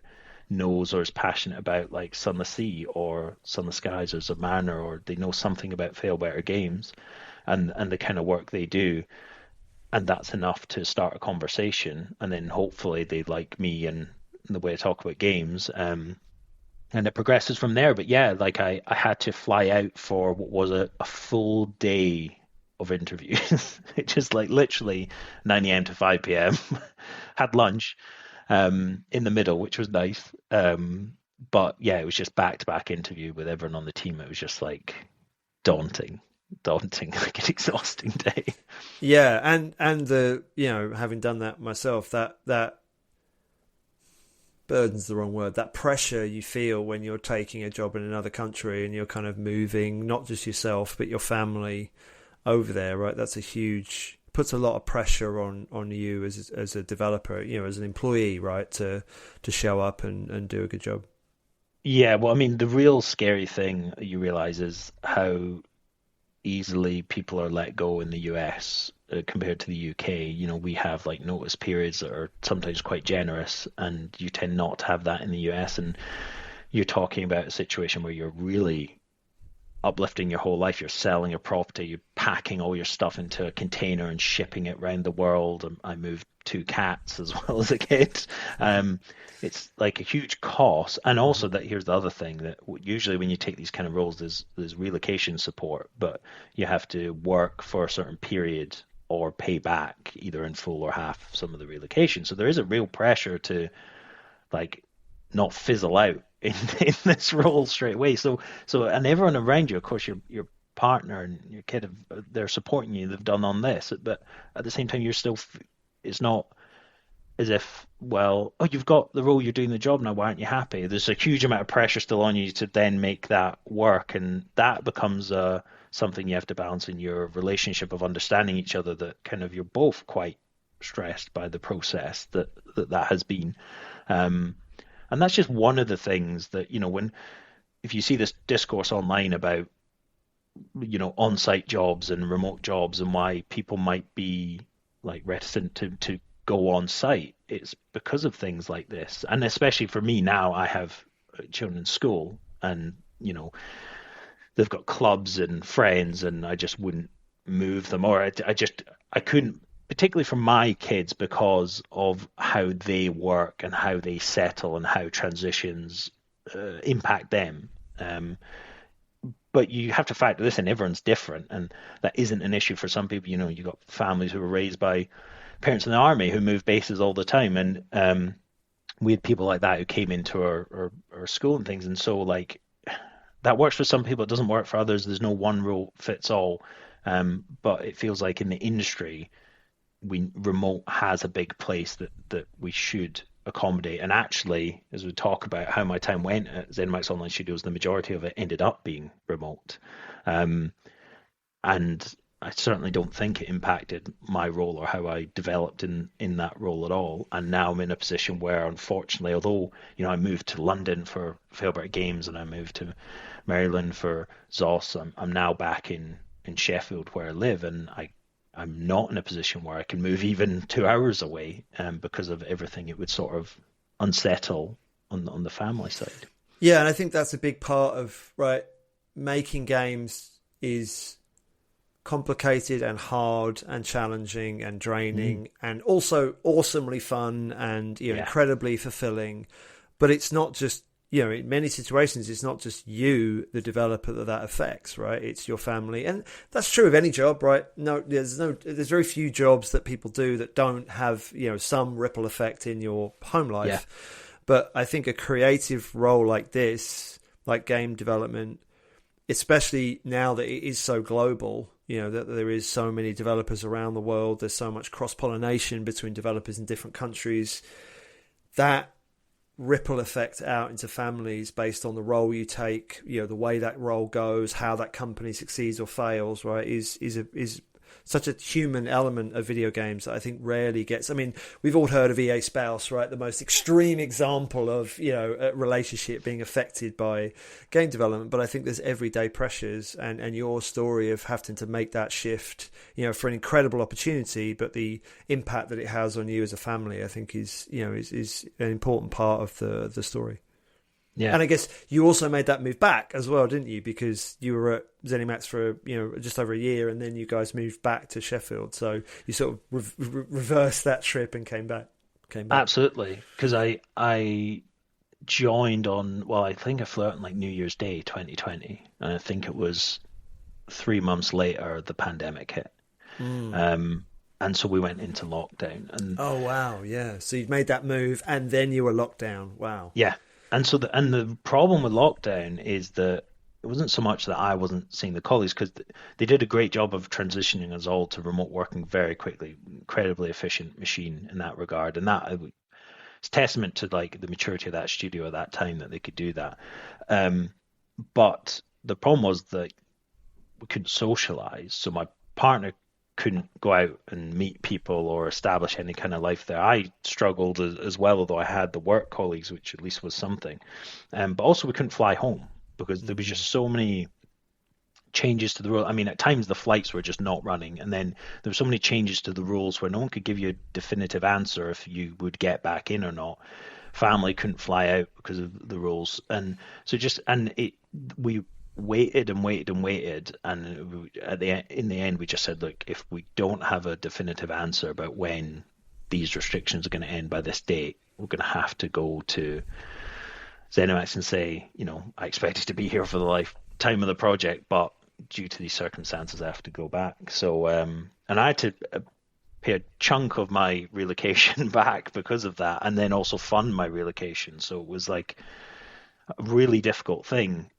knows or is passionate about like Sunless Sea or Sunless Skies or Zamanna, or they know something about Fail Better Games and the kind of work they do. And that's enough to start a conversation. And then hopefully they like me and the way I talk about games. And it progresses from there. But yeah, like I had to fly out for what was a full day of interviews. It just like literally 9 a.m. to 5 p.m. Had lunch in the middle, which was nice. But yeah, it was just back-to-back interview with everyone on the team. It was just like daunting, like an exhausting day. Yeah, and the having done that myself, that burden's the wrong word. That pressure you feel when you're taking a job in another country and you're kind of moving not just yourself but your family over there, right? That's a huge, puts a lot of pressure on you as a developer, as an employee, right? To show up and do a good job. Yeah, well, I mean, the real scary thing you realize is how easily people are let go in the US compared to the UK. We have like notice periods that are sometimes quite generous, and you tend not to have that in the US. And you're talking about a situation where you're really uplifting your whole life. You're selling a property, you're packing all your stuff into a container and shipping it around the world. I moved 2 cats as well as a kid. It's like a huge cost. And also that here's the other thing, that usually when you take these kind of roles, there's relocation support, but you have to work for a certain period or pay back either in full or half some of the relocation. So there is a real pressure to like not fizzle out in this role straight away. So and everyone around you, of course, your partner and your kid, they're supporting you. They've done on this, but at the same time, you're still. It's not as if, well, you've got the role, you're doing the job now. Why aren't you happy? There's a huge amount of pressure still on you to then make that work, and that becomes something you have to balance in your relationship of understanding each other. That kind of you're both quite stressed by the process that has been. And that's just one of the things that, if you see this discourse online about, on-site jobs and remote jobs and why people might be like reticent to go on site, it's because of things like this. And especially for me now, I have children in school, and, they've got clubs and friends, and I just wouldn't move them, or I couldn't, particularly for my kids, because of how they work and how they settle and how transitions impact them. But you have to factor this in. Everyone's different, and that isn't an issue for some people. You've got families who were raised by parents in the army who move bases all the time, and we had people like that who came into our school and things. And so, like, that works for some people, it doesn't work for others. There's no one rule fits all. But it feels like in the industry, remote has a big place that we should accommodate. And actually, as we talk about how my time went at ZeniMax Online Studios, the majority of it ended up being remote. And I certainly don't think it impacted my role or how I developed in that role at all. And now I'm in a position where, unfortunately, although I moved to London for Fail Better Games and I moved to Maryland for ZOS, I'm now back in Sheffield where I live, and I'm not in a position where I can move even 2 hours away, because of everything. It would sort of unsettle on the family side. Yeah, and I think that's a big part of, right, making games is complicated and hard and challenging and draining and also awesomely fun and incredibly fulfilling. But it's not just, in many situations, it's not just you, the developer, that affects, right? It's your family. And that's true of any job, right? There's very few jobs that people do that don't have, some ripple effect in your home life. Yeah. But I think a creative role like this, like game development, especially now that it is so global, that there is so many developers around the world, there's so much cross-pollination between developers in different countries, that ripple effect out into families based on the role you take, the way that role goes, how that company succeeds or fails, right, is such a human element of video games that I think rarely gets. I mean, we've all heard of EA Spouse, right? The most extreme example of, a relationship being affected by game development. But I think there's everyday pressures and your story of having to make that shift, for an incredible opportunity, but the impact that it has on you as a family, I think is an important part of the story. Yeah. And I guess you also made that move back as well, didn't you? Because you were at ZeniMax for, just over a year, and then you guys moved back to Sheffield. So you sort of reversed that trip and came back. Absolutely. Because I joined on, I think I flew out on like New Year's Day 2020. And I think it was 3 months later, the pandemic hit. And so we went into lockdown. And oh, wow. Yeah. So you'd made that move and then you were locked down. Wow. Yeah. And so the problem with lockdown is that it wasn't so much that I wasn't seeing the colleagues, because they did a great job of transitioning us all to remote working very quickly, incredibly efficient machine in that regard. And that it's testament to like the maturity of that studio at that time that they could do that. But the problem was that we couldn't socialize. So my partner couldn't go out and meet people or establish any kind of life there. I struggled as well, although I had the work colleagues, which at least was something. But also we couldn't fly home because there was just so many changes to the rule. I mean, at times the flights were just not running, and then there were so many changes to the rules where no one could give you a definitive answer if you would get back in or not. Family couldn't fly out because of the rules, and so we waited and waited and waited, and in the end we just said, look, if we don't have a definitive answer about when these restrictions are going to end by this date, we're going to have to go to ZeniMax and say, I expected to be here for the lifetime of the project, but due to these circumstances I have to go back. So and I had to pay a chunk of my relocation back because of that, and then also fund my relocation. So it was like a really difficult thing.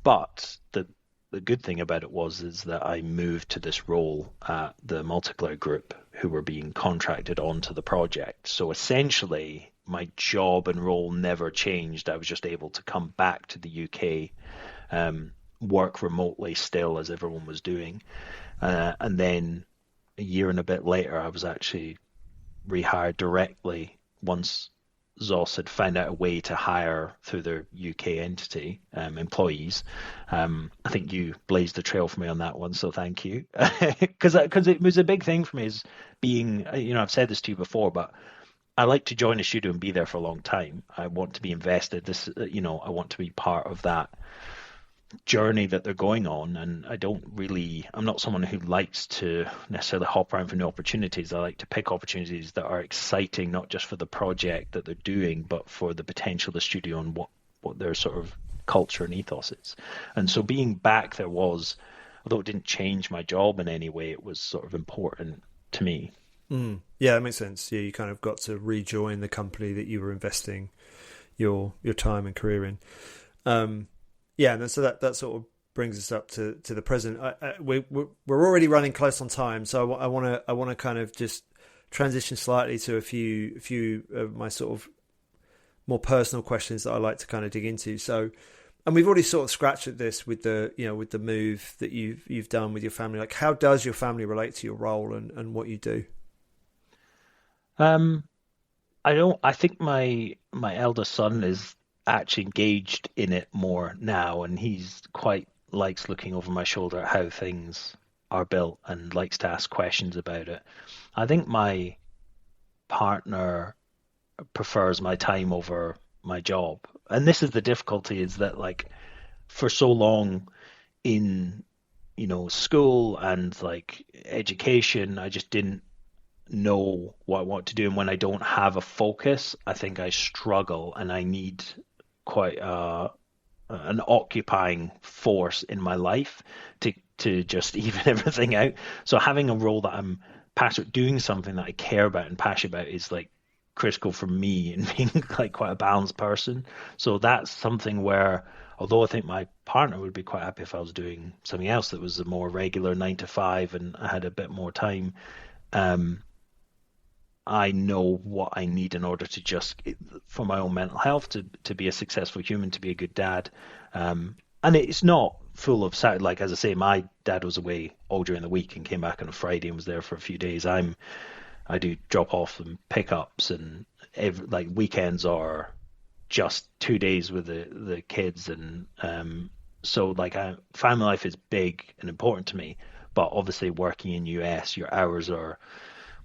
But the good thing about it is that I moved to this role at the multiplayer group who were being contracted onto the project. So essentially, my job and role never changed. I was just able to come back to the UK, work remotely still as everyone was doing. And then a year and a bit later, I was actually rehired directly once ZOS had found out a way to hire through their UK entity employees. I think you blazed the trail for me on that one, so thank you. Because it was a big thing for me, is being, I've said this to you before, but I like to join a studio and be there for a long time. I want to be invested. I want to be part of that journey that they're going on, and I'm not someone who likes to necessarily hop around for new opportunities. I like to pick opportunities that are exciting, not just for the project that they're doing, but for the potential of the studio and what their sort of culture and ethos is. And so being back there was, although it didn't change my job in any way, it was sort of important to me. Yeah, that makes sense. Yeah, you kind of got to rejoin the company that you were investing your time and career in. Yeah, and so that sort of brings us up to the present. We're already running close on time, so I want to kind of just transition slightly to a few of my sort of more personal questions that I like to kind of dig into. So, and we've already sort of scratched at this with the move that you've done with your family. Like, how does your family relate to your role and what you do? I think my eldest son is actually engaged in it more now, and he's quite likes looking over my shoulder at how things are built and likes to ask questions about it. I think my partner prefers my time over my job, and this is the difficulty, is that like for so long in school and like education. I just didn't know what I want to do. And when I don't have a focus, I think I struggle and I need quite an occupying force in my life to just even everything out. So having a role that I'm passionate, doing something that I care about and passionate about is like critical for me and being like quite a balanced person. So that's something where, although I think my partner would be quite happy if I was doing something else that was a more regular 9 to 5 and I had a bit more time, I know what I need in order to just, for my own mental health, to be a successful human, to be a good dad. And it's not full of, like, as I say, my dad was away all during the week and came back on a Friday and was there for a few days. I do drop off and pickups, and like weekends are just 2 days with the kids. And so like family life is big and important to me, but obviously working in US, your hours are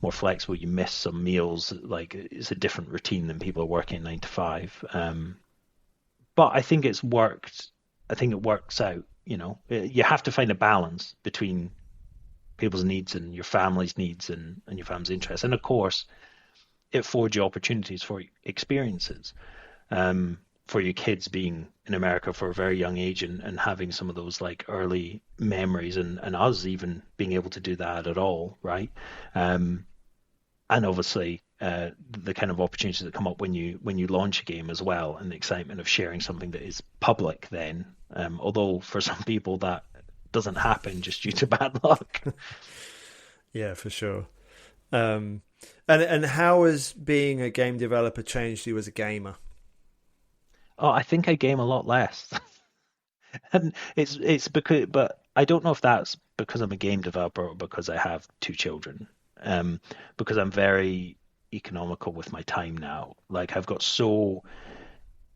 more flexible. You miss some meals. Like it's a different routine than people are working 9 to 5. But I think it's worked. I think it works out. You have to find a balance between people's needs and your family's needs and your family's interests. And of course, it affords you opportunities for experiences. For your kids being in America for a very young age and having some of those like early memories and us even being able to do that at all, right? And obviously the kind of opportunities that come up when you launch a game as well, and the excitement of sharing something that is public then. Although for some people that doesn't happen just due to bad luck. Yeah, for sure. And how has being a game developer changed you as a gamer? Oh, I think I game a lot less. And it's because, but I don't know if that's because I'm a game developer or because I have 2 children. Because I'm very economical with my time now. Like I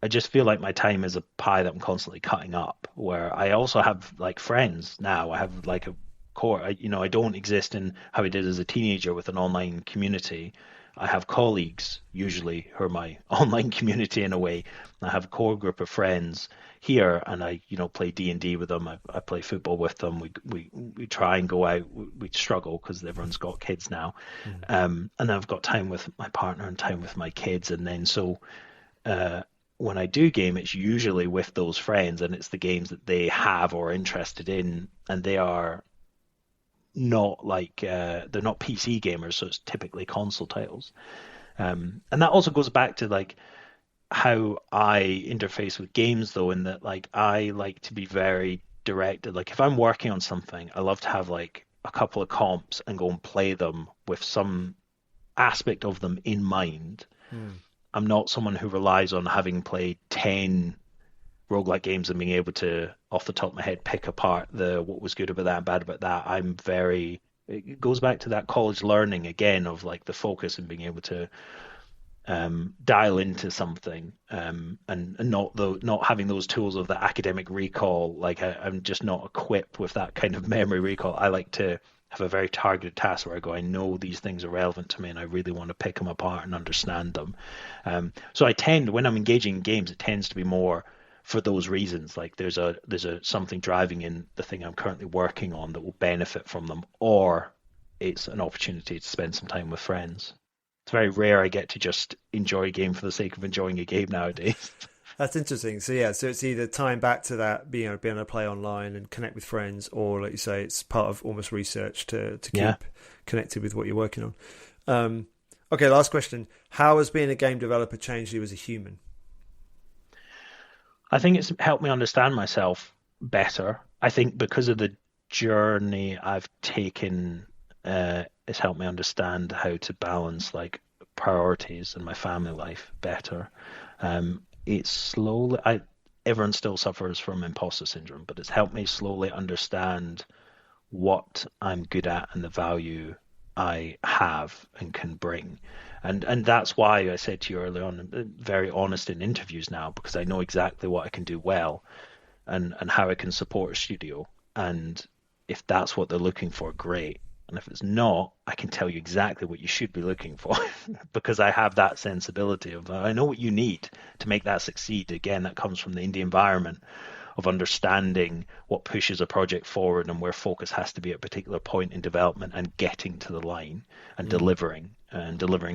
just feel like my time is a pie that I'm constantly cutting up, where I also have like friends now. I have like a core, I don't exist in how I did as a teenager with an online community. I have colleagues usually who are my online community in a way. I have a core group of friends here, and I play D&D with them. I play football with them. We try and go out. We struggle because everyone's got kids now. And I've got time with my partner and time with my kids. And then so when I do game, it's usually with those friends, and it's the games that they have or are interested in, and they are not like they're not PC gamers, so it's typically console titles. And that also goes back to like how I interface with games, though, in that like I like to be very directed. Like if I'm working on something, I love to have like a couple of comps and go and play them with some aspect of them in mind. I'm not someone who relies on having played 10 roguelike games and being able to, off the top of my head, pick apart what was good about that and bad about that. It goes back to that college learning again of like the focus and being able to dial into something, and not having those tools of the academic recall. Like I'm just not equipped with that kind of memory recall. I like to have a very targeted task where I go, I know these things are relevant to me and I really want to pick them apart and understand them. So I tend, when I'm engaging in games, it tends to be more for those reasons. Like there's a something driving in the thing I'm currently working on that will benefit from them, or it's an opportunity to spend some time with friends. It's very rare I get to just enjoy a game for the sake of enjoying a game nowadays. That's interesting. So yeah, so it's either tying back to that, being able to play online and connect with friends, or like you say, it's part of almost research to keep connected with what you're working on. Okay, last question. How has being a game developer changed you as a human? I think it's helped me understand myself better. I think because of the journey I've taken, it's helped me understand how to balance like priorities in my family life better. It's slowly, everyone still suffers from imposter syndrome, but it's helped me slowly understand what I'm good at and the value I have and can bring. And that's why I said to you earlier on, I'm very honest in interviews now, because I know exactly what I can do well and how I can support a studio. And if that's what they're looking for, great. And if it's not, I can tell you exactly what you should be looking for because I have that sensibility of I know what you need to make that succeed. Again, that comes from the indie environment of understanding what pushes a project forward and where focus has to be at a particular point in development and getting to the line and delivering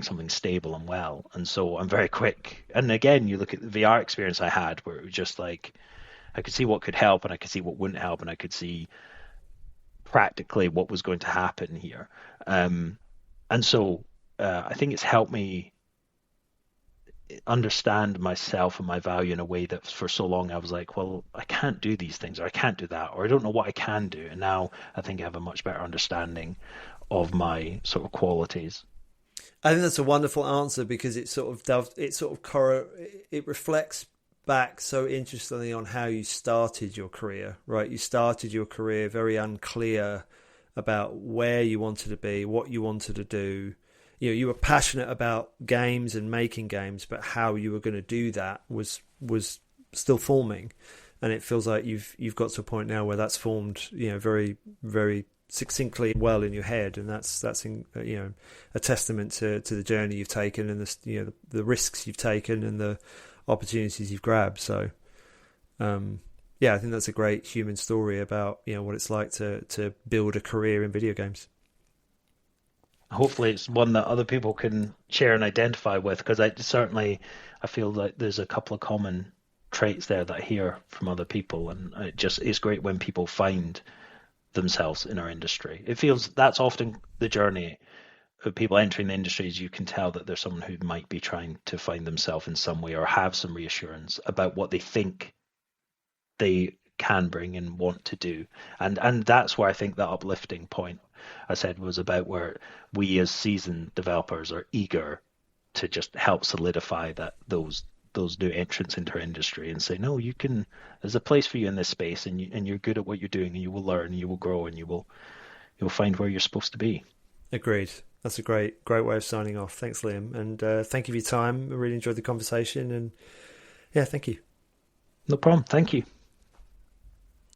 something stable and well. And so I'm very quick. And again, you look at the VR experience I had where it was just like, I could see what could help and I could see what wouldn't help and I could see practically what was going to happen here. And so I think it's helped me understand myself and my value in a way that for so long I was like, well, I can't do these things, or I can't do that, or I don't know what I can do. And now I think I have a much better understanding of my sort of qualities. I think that's a wonderful answer, because it reflects back so interestingly on how you started your career, right? You started your career very unclear about where you wanted to be, what you wanted to do. You know, you were passionate about games and making games, but how you were going to do that was still forming. And it feels like you've got to a point now where that's formed, you know, very, very succinctly well in your head, and that's you know, a testament to the journey you've taken and the risks you've taken and the opportunities you've grabbed. So I think that's a great human story about, you know, what it's like to build a career in video games. Hopefully it's one that other people can share and identify with, because I feel like there's a couple of common traits there that I hear from other people, and it's great when people find themselves in our industry. It feels that's often the journey of people entering the industry, is you can tell that there's someone who might be trying to find themselves in some way or have some reassurance about what they think they can bring and want to do. And that's where I think that uplifting point I said was about, where we as seasoned developers are eager to just help solidify that those new entrants into our industry and say, no, you can, there's a place for you in this space, and you're good at what you're doing, and you will learn, and you will grow, and you'll find where you're supposed to be. Agreed. That's a great way of signing off. Thanks, Liam. And thank you for your time. I really enjoyed the conversation, and yeah, thank you. No problem. Thank you.